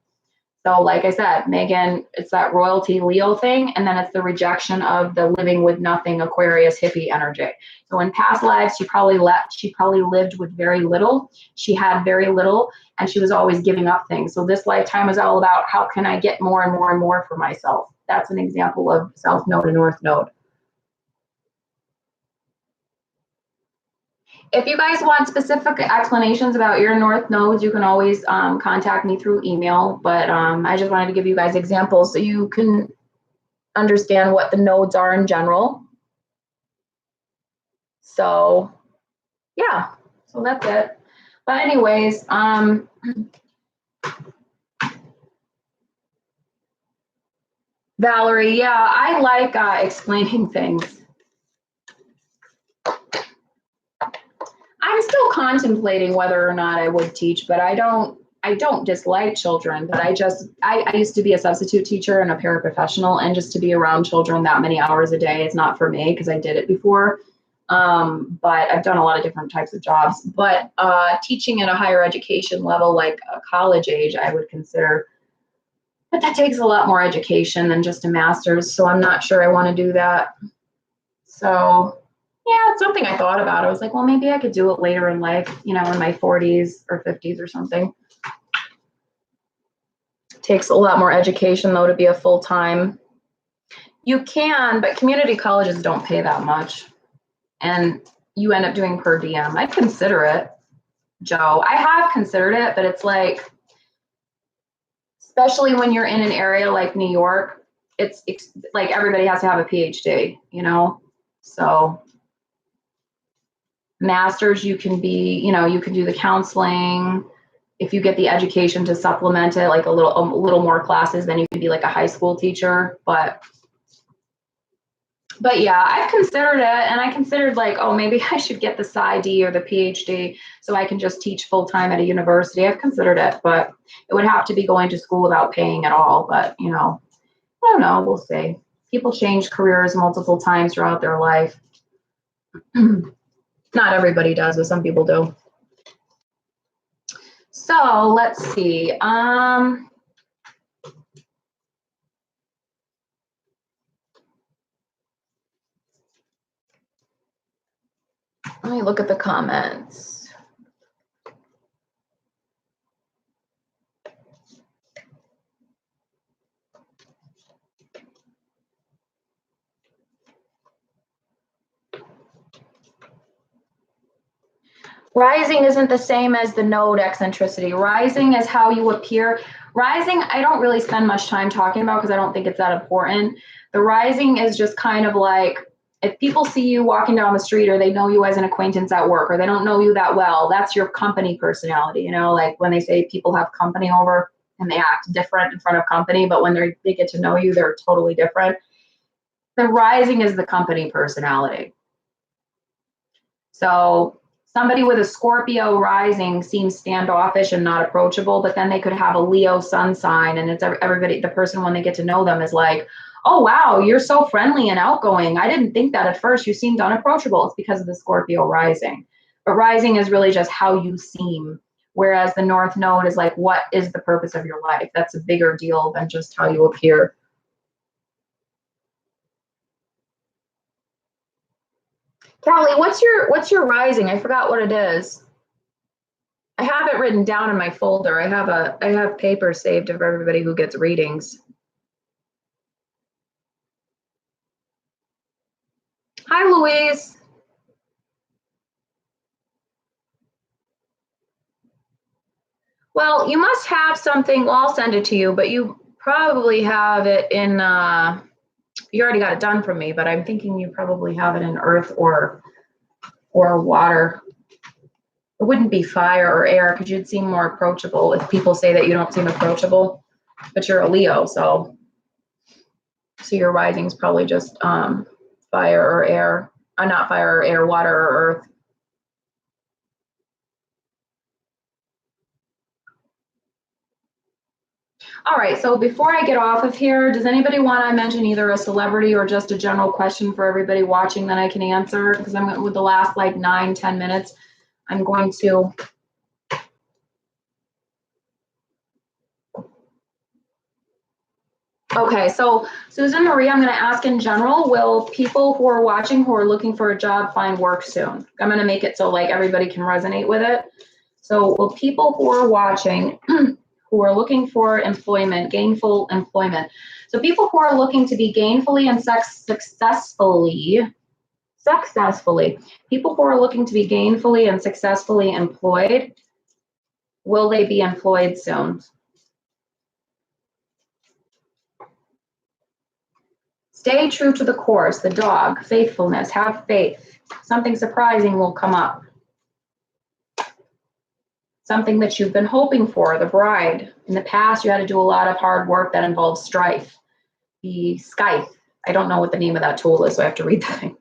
So like I said, Meghan, it's that royalty Leo thing, and then it's the rejection of the living with nothing Aquarius hippie energy. So in past lives, she probably lived with very little. She had very little, and she was always giving up things. So this lifetime is all about how can I get more and more and more for myself. That's an example of South Node and North Node. If you guys want specific explanations about your North Nodes, you can always contact me through email. But I just wanted to give you guys examples so you can understand what the nodes are in general. So yeah, so that's it. But anyways, Valerie, yeah, I like explaining things. I'm still contemplating whether or not I would teach, but I don't dislike children, but I used to be a substitute teacher and a paraprofessional, and just to be around children that many hours a day is not for me because I did it before. But I've done a lot of different types of jobs, but teaching at a higher education level, like a college age, I would consider, but that takes a lot more education than just a master's. So I'm not sure I want to do that. So yeah, it's something I thought about. I was like, well, maybe I could do it later in life, in my 40s or 50s or something. It takes a lot more education, though, to be a full-time. You can, but community colleges don't pay that much. And you end up doing per diem. I'd consider it, Joe. I have considered it, but it's like, especially when you're in an area like New York, it's like everybody has to have a PhD, So masters, you can be, you can do the counseling. If you get the education to supplement it, like a little more classes, then you can be like a high school teacher. But yeah, I've considered it, and I considered like, oh, maybe I should get the PsyD or the PhD so I can just teach full time at a university. I've considered it, but it would have to be going to school without paying at all. But I don't know. We'll see. People change careers multiple times throughout their life. Not everybody does, but some people do. So let's see. Let me look at the comments. Rising isn't the same as the node eccentricity. Rising is how you appear. Rising, I don't really spend much time talking about because I don't think it's that important. The rising is just kind of like if people see you walking down the street or they know you as an acquaintance at work or they don't know you that well, that's your company personality. You know, like when they say people have company over and they act different in front of company, but when they get to know you, they're totally different. The rising is the company personality. So somebody with a Scorpio rising seems standoffish and not approachable, but then they could have a Leo sun sign, and it's everybody, the person when they get to know them is like, oh wow, you're so friendly and outgoing. I didn't think that at first. You seemed unapproachable. It's because of the Scorpio rising. But rising is really just how you seem. Whereas the North Node is like, what is the purpose of your life? That's a bigger deal than just how you appear. Callie, what's your rising? I forgot what it is. I have it written down in my folder. I have paper saved of everybody who gets readings. Hi, Louise. Well, you must have something. Well, I'll send it to you, but you probably have it in. You already got it done from me, but I'm thinking you probably have it in earth or water. It wouldn't be fire or air because you'd seem more approachable if people say that you don't seem approachable, but you're a Leo, so your rising is probably just fire or air. Not fire or air, water or earth. All right, so before I get off of here, does anybody want to mention either a celebrity or just a general question for everybody watching that I can answer? Because I'm with the last like 9-10 minutes, I'm going to. Okay, so Susan Marie, I'm going to ask in general, will people who are watching who are looking for a job find work soon? I'm going to make it so like everybody can resonate with it. So will people who are watching who are looking for employment, gainful employment. So people who are looking to be gainfully and successfully, people who are looking to be gainfully and successfully employed, will they be employed soon? Stay true to the course, the dog, faithfulness, have faith. Something surprising will come up. Something that you've been hoping for, the bride. In the past, you had to do a lot of hard work that involves strife. The scythe. I don't know what the name of that tool is, so I have to read that.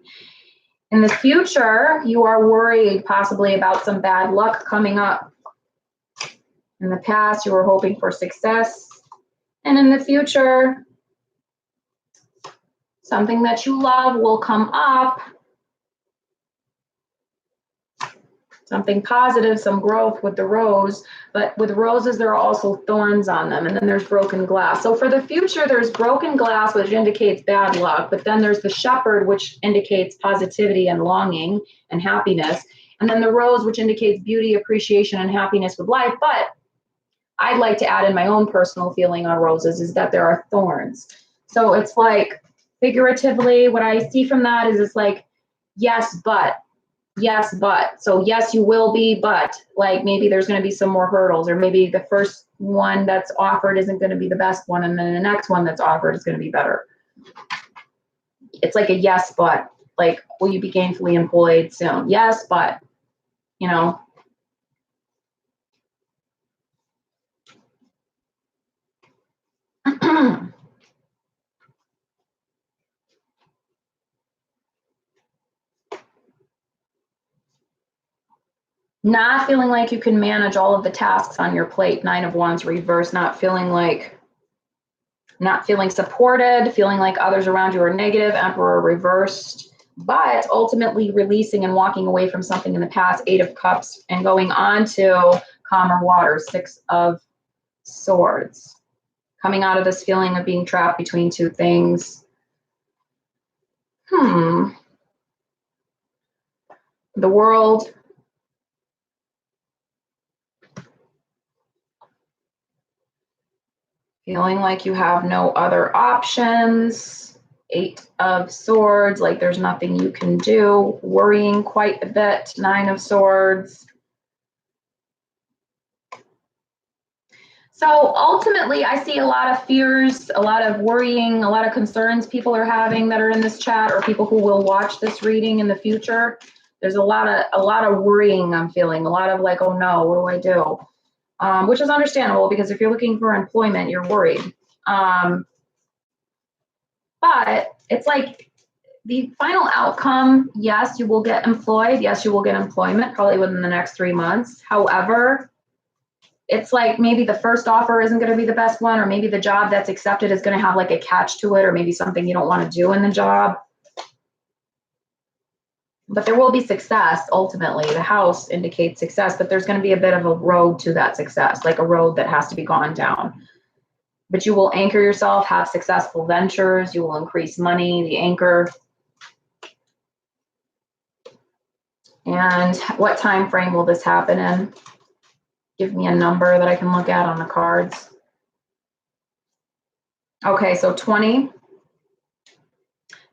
In the future, you are worried possibly about some bad luck coming up. In the past, you were hoping for success. And in the future, something that you love will come up. Something positive, some growth with the rose, but with roses, there are also thorns on them, and then there's broken glass. So for the future, there's broken glass, which indicates bad luck, but then there's the shepherd, which indicates positivity and longing and happiness, and then the rose, which indicates beauty, appreciation, and happiness with life. But I'd like to add in my own personal feeling on roses is that there are thorns. So it's like, figuratively, what I see from that is it's like, yes, but. Yes, but. So yes, you will be, but like maybe there's going to be some more hurdles, or maybe the first one that's offered isn't going to be the best one, and then the next one that's offered is going to be better. It's like a yes, but. Like, will you be gainfully employed soon? Yes, but, you know. Not feeling like you can manage all of the tasks on your plate. 9 of Wands reverse. Not feeling supported, feeling like others around you are negative. Emperor reversed, but ultimately releasing and walking away from something in the past. 8 of Cups and going on to calmer water. 6 of Swords. Coming out of this feeling of being trapped between two things. The World. Feeling like you have no other options. 8 of Swords, like there's nothing you can do. Worrying quite a bit. 9 of Swords. So ultimately, I see a lot of fears, a lot of worrying, a lot of concerns people are having that are in this chat, or people who will watch this reading in the future. There's a lot of worrying I'm feeling, a lot of like, oh no, what do I do? Which is understandable, because if you're looking for employment, you're worried. But it's like the final outcome, yes, you will get employed. Yes, you will get employment probably within the next 3 months. However, it's like maybe the first offer isn't going to be the best one, or maybe the job that's accepted is going to have like a catch to it, or maybe something you don't want to do in the job. But there will be success ultimately. The house indicates success, but there's going to be a bit of a road to that success, like a road that has to be gone down. But you will anchor yourself, have successful ventures, you will increase money, the anchor. And what time frame will this happen in? Give me a number that I can look at on the cards. Okay, so 20.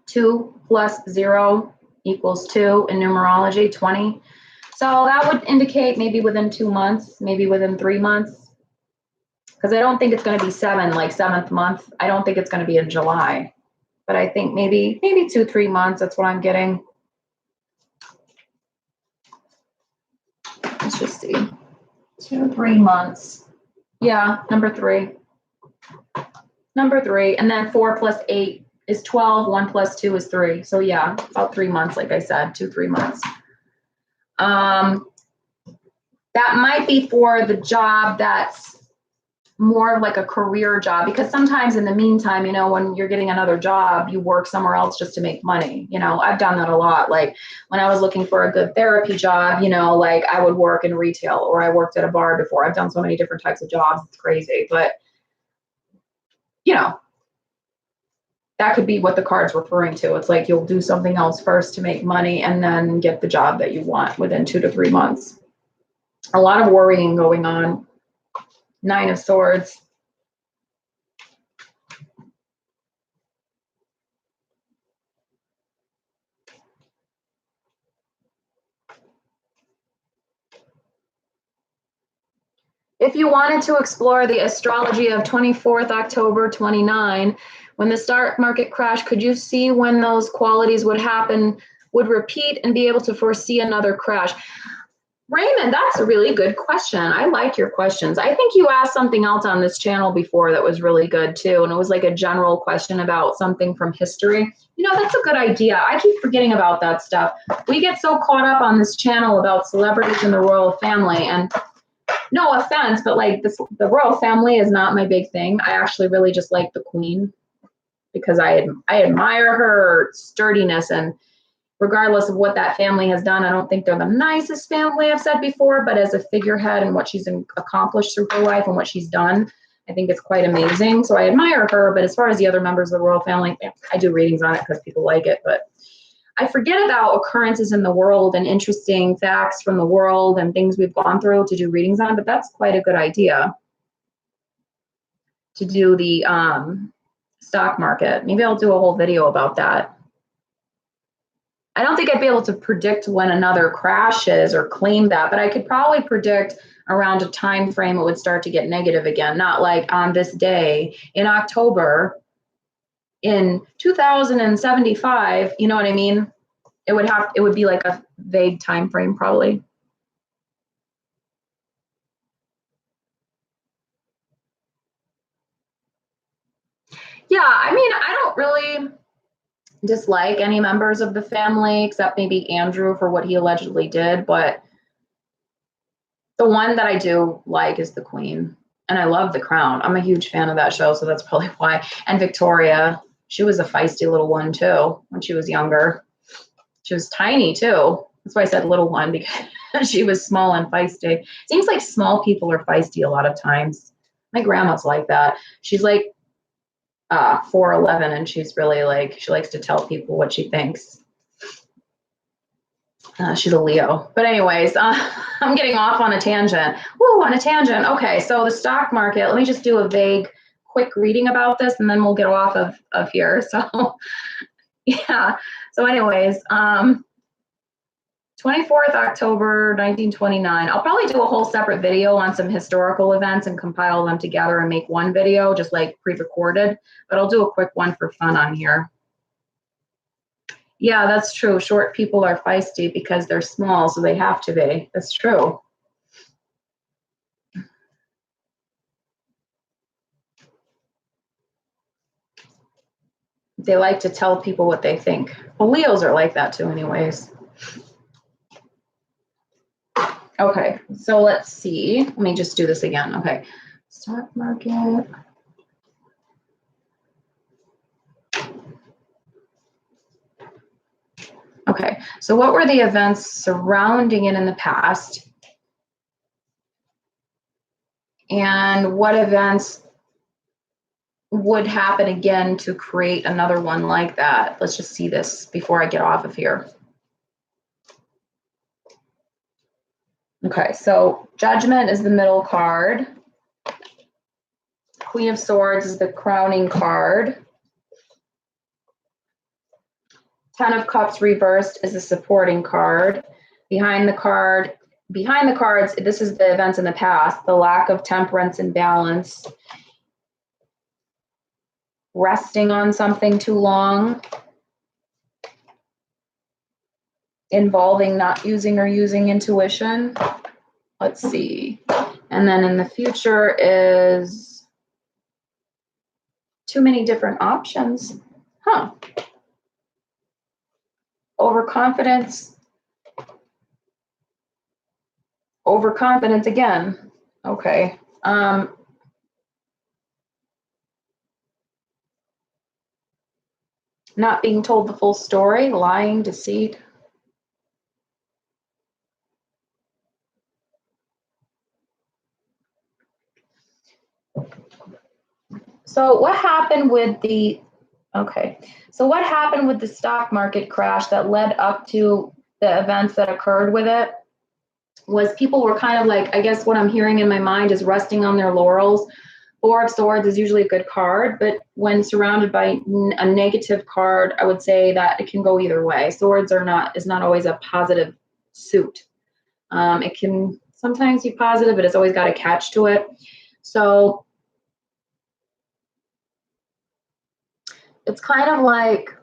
2 plus 0 equals 2 in numerology, 20. So that would indicate maybe within 2 months, maybe within 3 months. Because I don't think it's going to be 7, like 7th month. I don't think it's going to be in July. But I think maybe 2-3 months, that's what I'm getting. Let's just see. 2-3 months. Yeah, number 3. Number 3. And then 4 plus 8 is 12. 1 plus 2 is 3. So yeah, about 3 months, like I said, 2-3 months. That might be for the job that's more of like a career job, because sometimes in the meantime, you know, when you're getting another job, you work somewhere else just to make money. You know, I've done that a lot. Like when I was looking for a good therapy job, you know, like I would work in retail, or I worked at a bar before. I've done so many different types of jobs. It's crazy. But, you know, that could be what the card's referring to. It's like you'll do something else first to make money and then get the job that you want within 2 to 3 months. A lot of worrying going on. 9 of Swords. If you wanted to explore the astrology of 24th October 29, when the stock market crashed, could you see when those qualities would happen, would repeat, and be able to foresee another crash? Raymond, that's a really good question. I like your questions. I think you asked something else on this channel before that was really good too. And it was like a general question about something from history. You know, that's a good idea. I keep forgetting about that stuff. We get so caught up on this channel about celebrities in the royal family, and no offense, but like this, the royal family is not my big thing. I actually really just like the queen, because I admire her sturdiness, and regardless of what that family has done, I don't think they're the nicest family, I've said before, but as a figurehead and what she's accomplished through her life and what she's done, I think it's quite amazing. So I admire her, but as far as the other members of the royal family, I do readings on it because people like it, but I forget about occurrences in the world and interesting facts from the world and things we've gone through to do readings on, but that's quite a good idea to do the stock market. Maybe I'll do a whole video about that. I don't think I'd be able to predict when another crashes or claim that, but I could probably predict around a time frame it would start to get negative again, not like on this day in October in 2075, you know what I mean? It would be like a vague time frame probably. Yeah, I mean, I don't really dislike any members of the family except maybe Andrew for what he allegedly did, but the one that I do like is the Queen, and I love The Crown. I'm a huge fan of that show, so that's probably why. And Victoria, she was a feisty little one too when she was younger. She was tiny too. That's why I said little one, because she was small and feisty. Seems like small people are feisty a lot of times. My grandma's like that. She's like 4'11", and she's really like, she likes to tell people what she thinks. She's a Leo. But anyways, I'm getting off on a tangent. Woo, on a tangent. Okay, so the stock market, let me just do a vague, quick reading about this, and then we'll get off of here. So, yeah. So anyways, 24th October 1929. I'll probably do a whole separate video on some historical events and compile them together and make one video just like pre-recorded, but I'll do a quick one for fun on here. Yeah, that's true. Short people are feisty because they're small, so they have to be. That's true. They like to tell people what they think. Well, Leos are like that too anyways. Okay, so let's see. Let me just do this again. Okay, stock market. Okay, so what were the events surrounding it in the past? And what events would happen again to create another one like that? Let's just see this before I get off of here. Okay, so Judgment is the middle card. Queen of Swords is the crowning card. Ten of Cups reversed is the supporting card. Behind the cards, this is the events in the past, the lack of temperance and balance, resting on something too long, involving not using or using intuition. Let's see. And then in the future is too many different options. Huh. Overconfidence. Overconfidence again. Okay. Not being told the full story, lying, deceit. So what happened with the stock market crash that led up to the events that occurred with it was people were kind of like, I guess what I'm hearing in my mind is resting on their laurels. Four of Swords is usually a good card, but when surrounded by a negative card, I would say that it can go either way. Swords is not always a positive suit. It can sometimes be positive, but it's always got a catch to it. So it's kind of like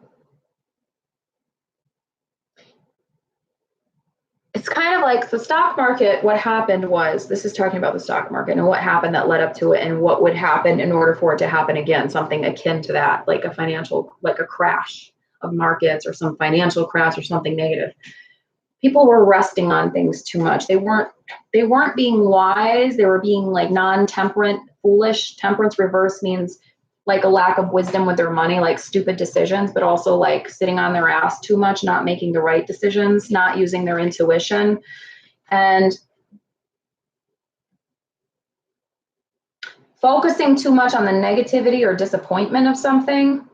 the stock market. What happened was, this is talking about the stock market and what happened that led up to it and what would happen in order for it to happen again, something akin to that, like a financial, like a crash of markets or some financial crash or something negative. People were resting on things too much. They weren't being wise. They were being like non-temperate, foolish. Temperance reverse means like a lack of wisdom with their money, like stupid decisions, but also like sitting on their ass too much, not making the right decisions, not using their intuition, and focusing too much on the negativity or disappointment of something,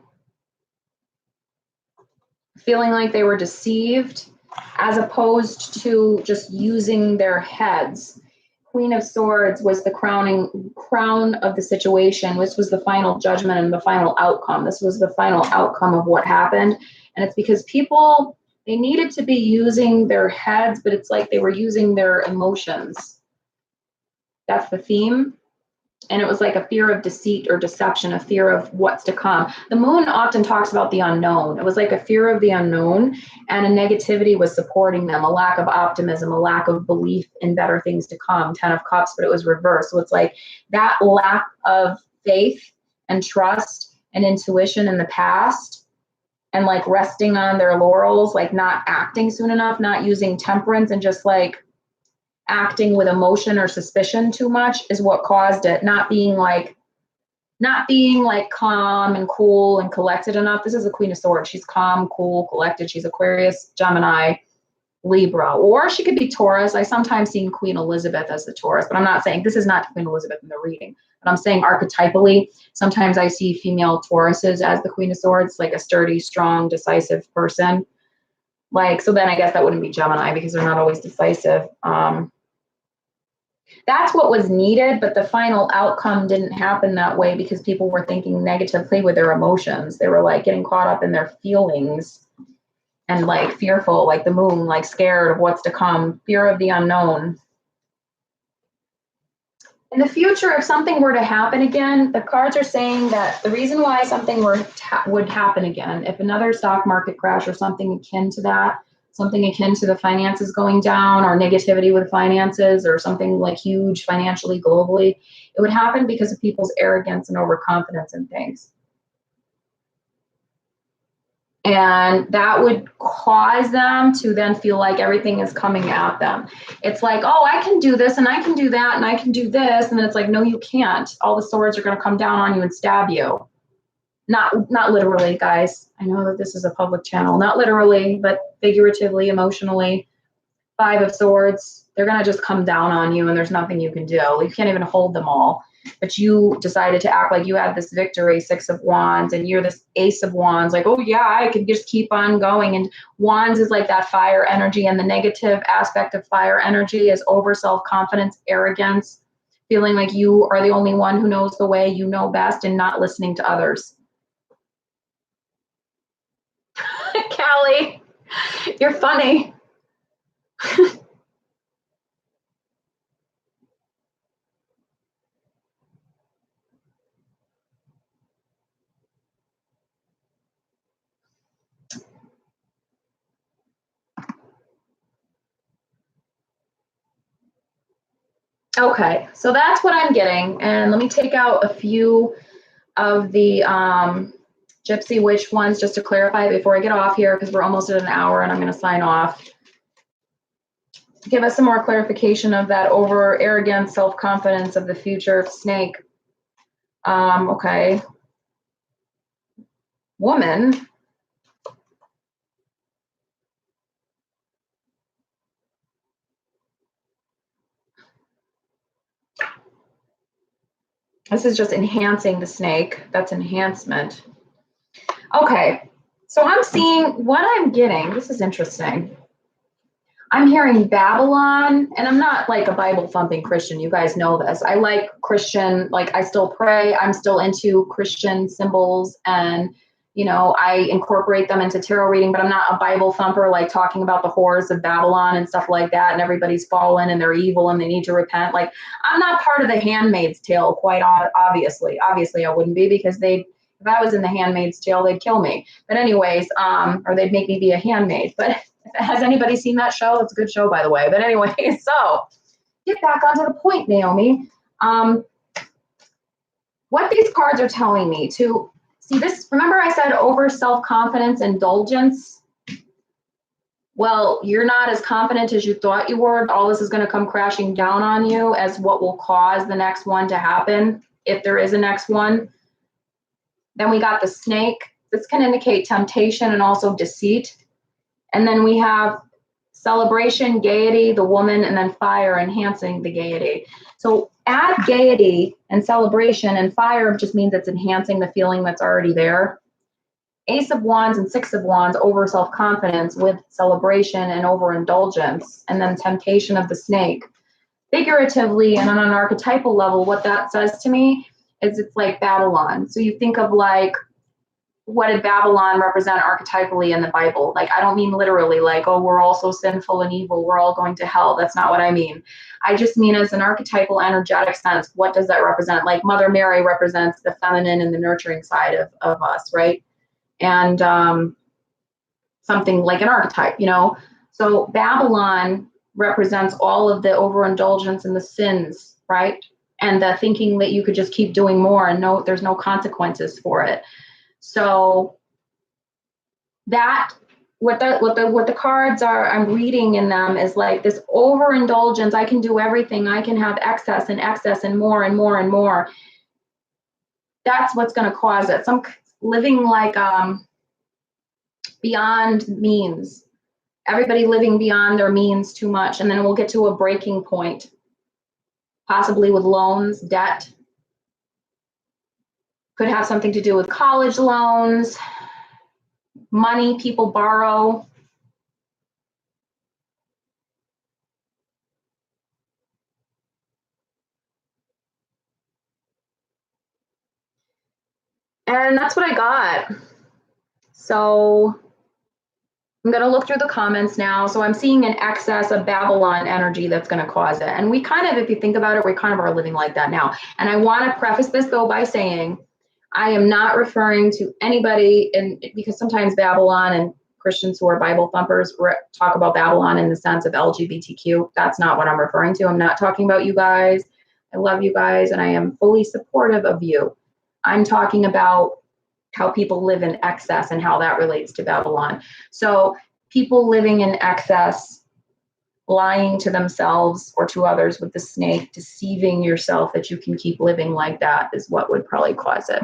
feeling like they were deceived, as opposed to just using their heads. Queen of Swords was the crown of the situation. This was the final judgment and the final outcome. This was the final outcome of what happened. And it's because people, they needed to be using their heads, but it's like they were using their emotions. That's the theme. And it was like a fear of deceit or deception, a fear of what's to come. The moon often talks about the unknown. It was like a fear of the unknown, and a negativity was supporting them, a lack of optimism, a lack of belief in better things to come. 10 of Cups, but it was reversed. So it's like that lack of faith and trust and intuition in the past, and like resting on their laurels, like not acting soon enough, not using temperance, and just like acting with emotion or suspicion too much is what caused it. Not being like calm and cool and collected enough. This is a Queen of Swords. She's calm, cool, collected. She's Aquarius, Gemini, Libra, or she could be Taurus. I sometimes seen Queen Elizabeth as the Taurus, but I'm not saying this is not Queen Elizabeth in the reading, but I'm saying archetypally, sometimes I see female Tauruses as the Queen of Swords, like a sturdy, strong, decisive person. Like, so then I guess that wouldn't be Gemini because they're not always decisive. That's what was needed, but the final outcome didn't happen that way because people were thinking negatively with their emotions. They were like getting caught up in their feelings. and like fearful, like the moon, like scared of what's to come, fear of the unknown. In the future, if something were to happen again, the cards are saying that the reason why something would happen again, if another stock market crash or something akin to that, something akin to the finances going down or negativity with finances or something like huge financially globally, it would happen because of people's arrogance and overconfidence in things. And that would cause them to then feel like everything is coming at them. It's like, oh, I can do this and I can do that and I can do this. And then it's like, no, you can't. All the swords are going to come down on you and stab you. Not literally, guys. I know that this is a public channel. Not literally, but figuratively, emotionally. Five of Swords, they're going to just come down on you and there's nothing you can do. You can't even hold them all. But you decided to act like you had this victory, Six of Wands, and you're this Ace of Wands, like, oh yeah, I could just keep on going. And Wands is like that fire energy, and the negative aspect of fire energy is over self-confidence, arrogance, feeling like you are the only one who knows the way, you know best, and not listening to others. Callie, you're funny. Okay, so that's what I'm getting. And let me take out a few of the Gypsy Witch ones just to clarify before I get off here, because we're almost at an hour and I'm going to sign off. Give us some more clarification of that over arrogance, self-confidence of the future snake. Okay. Woman. This is just enhancing the snake. That's enhancement. Okay. So I'm seeing what I'm getting. This is interesting. I'm hearing Babylon, and I'm not like a Bible thumping Christian. You guys know this. I like Christian, like I still pray. I'm still into Christian symbols, and you know, I incorporate them into tarot reading, but I'm not a Bible thumper, like talking about the horrors of Babylon and stuff like that, and everybody's fallen and they're evil and they need to repent. Like, I'm not part of the Handmaid's Tale, quite obviously. Obviously, I wouldn't be, because if I was in the Handmaid's Tale, they'd kill me. But anyways, or they'd make me be a handmaid. But has anybody seen that show? It's a good show, by the way. But anyway, so get back onto the point, Naomi. What these cards are telling me to see this, remember I said over self-confidence, indulgence? Well, you're not as confident as you thought you were. All this is going to come crashing down on you as what will cause the next one to happen, if there is a next one. Then we got the snake. This can indicate temptation and also deceit. And then we have celebration, gaiety, the woman, and then fire, enhancing the gaiety. So add gaiety and celebration, and fire just means it's enhancing the feeling that's already there. Ace of Wands and Six of Wands, over self-confidence with celebration and overindulgence, and then temptation of the snake. Figuratively and on an archetypal level, what that says to me is it's like Babylon. So you think of like, what did Babylon represent archetypally in the Bible? Like, I don't mean literally like, oh, we're all so sinful and evil, we're all going to hell. That's not what I mean. I just mean as an archetypal energetic sense, what does that represent? Like Mother Mary represents the feminine and the nurturing side of us, right? And something like an archetype, you know? So Babylon represents all of the overindulgence and the sins, right? And the thinking that you could just keep doing more and there's no consequences for it. So that what the cards are, I'm reading in them, is like this overindulgence. I can do everything. I can have excess and more and more and more. That's what's going to cause it. Some living like beyond means. Everybody living beyond their means too much, and then we'll get to a breaking point, possibly with loans, debt. Could have something to do with college loans, money people borrow. And that's what I got. So I'm going to look through the comments now. So I'm seeing an excess of Babylon energy that's going to cause it. And we kind of, if you think about it, we kind of are living like that now. And I want to preface this though by saying I am not referring to anybody, and because sometimes Babylon and Christians who are Bible thumpers talk about Babylon in the sense of LGBTQ. That's not what I'm referring to. I'm not talking about you guys. I love you guys and I am fully supportive of you. I'm talking about how people live in excess and how that relates to Babylon. So people living in excess, lying to themselves or to others with the snake, deceiving yourself that you can keep living like that is what would probably cause it.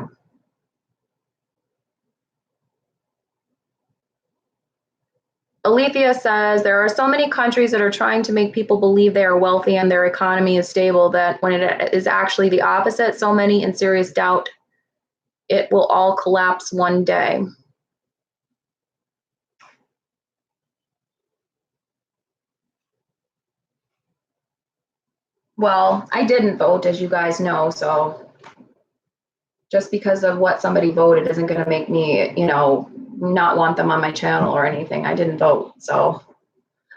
Alethea says, there are so many countries that are trying to make people believe they are wealthy and their economy is stable that when it is actually the opposite, so many in serious doubt it will all collapse one day. Well, I didn't vote, as you guys know, so just because of what somebody voted isn't going to make me, not want them on my channel or anything. I didn't vote, so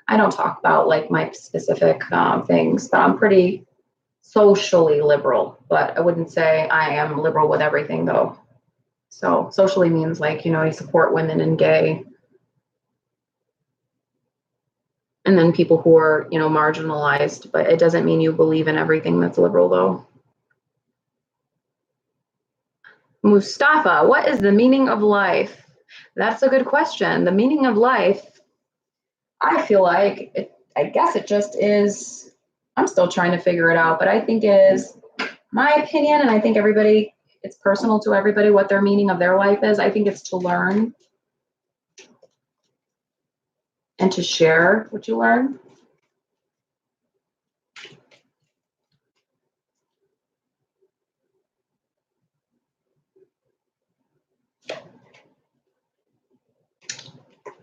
I don't talk about like my specific things, but I'm pretty socially liberal, but I wouldn't say I am liberal with everything though. So socially means like, you support women and gay, and then people who are, marginalized, but it doesn't mean you believe in everything that's liberal though. Mustafa, what is the meaning of life? That's a good question. The meaning of life, I feel like I guess it just is. I'm still trying to figure it out, but I think is my opinion, and I think everybody, it's personal to everybody what their meaning of their life is. I think it's to learn and to share what you learn.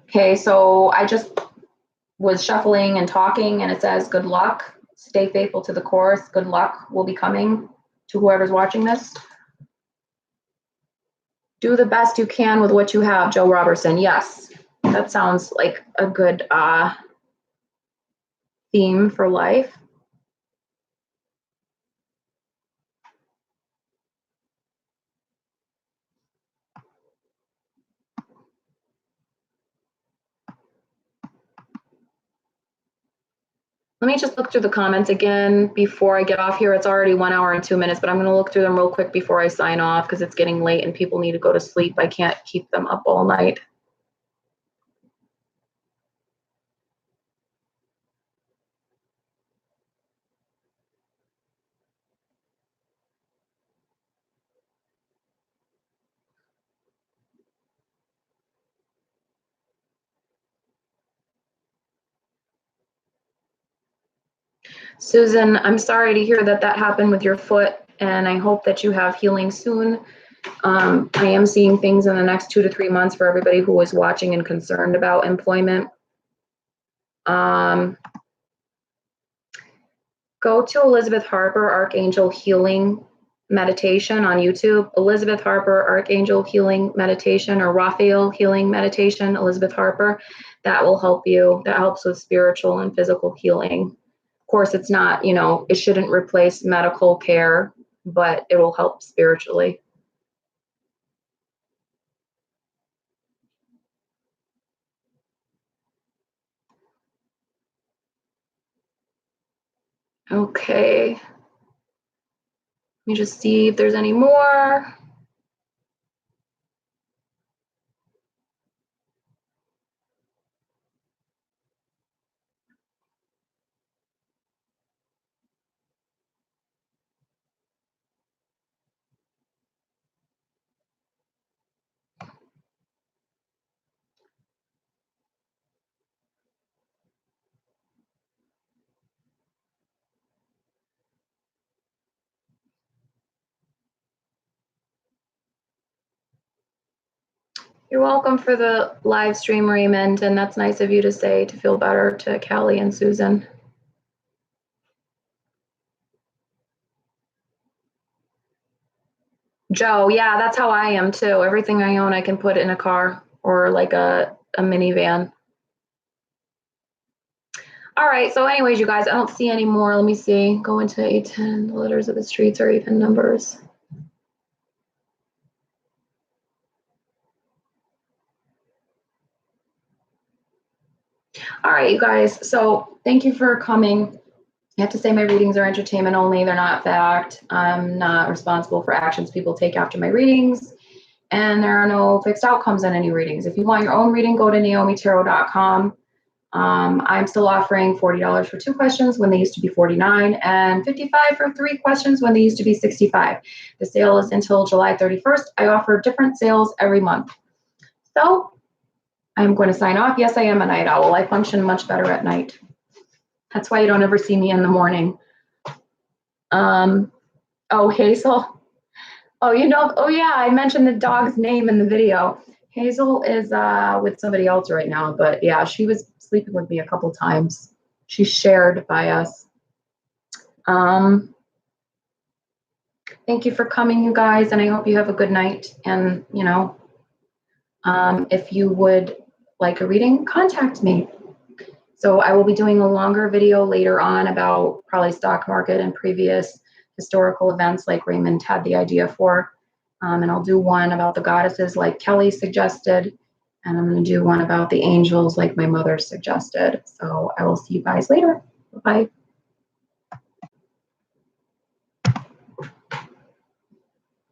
Okay, so I just was shuffling and talking, and it says, good luck, stay faithful to the course, good luck will be coming to whoever's watching this. Do the best you can with what you have, Joe Robertson. Yes, that sounds like a good theme for life. Let me just look through the comments again before I get off here. It's already 1 hour and 2 minutes, but I'm going to look through them real quick before I sign off because it's getting late and people need to go to sleep. I can't keep them up all night. Susan, I'm sorry to hear that that happened with your foot, and I hope that you have healing soon. I am seeing things in the next 2 to 3 months for everybody who is watching and concerned about employment. Go to Elizabeth Harper, Archangel Healing Meditation on YouTube. Elizabeth Harper, Archangel Healing Meditation, or Raphael Healing Meditation, Elizabeth Harper. That will help you. That helps with spiritual and physical healing. Of course, it's not, it shouldn't replace medical care, but it will help spiritually. Okay. Let me just see if there's any more. You're welcome for the live stream, Raymond, and that's nice of you to say to feel better to Callie and Susan. Joe, yeah, that's how I am too. Everything I own, I can put in a car or like a minivan. All right. So anyways, you guys, I don't see any more. Let me see. Go into A10. The letters of the streets are even numbers. All right, you guys. So thank you for coming. I have to say my readings are entertainment only. They're not fact. I'm not responsible for actions people take after my readings. And there are no fixed outcomes in any readings. If you want your own reading, go to naomitarot.com. I'm still offering $40 for 2 questions when they used to be $49, and $55 for 3 questions when they used to be $65. The sale is until July 31st. I offer different sales every month. So I'm going to sign off. Yes, I am a night owl. I function much better at night. That's why you don't ever see me in the morning. Oh, Hazel. Oh, oh yeah, I mentioned the dog's name in the video. Hazel is with somebody else right now, but yeah, she was sleeping with me a couple times. She's shared by us. Thank you for coming, you guys, and I hope you have a good night. And if you would like a reading, contact me. So I will be doing a longer video later on about probably stock market and previous historical events like Raymond had the idea for. And I'll do one about the goddesses like Kelly suggested. And I'm going to do one about the angels like my mother suggested. So I will see you guys later. Bye-bye.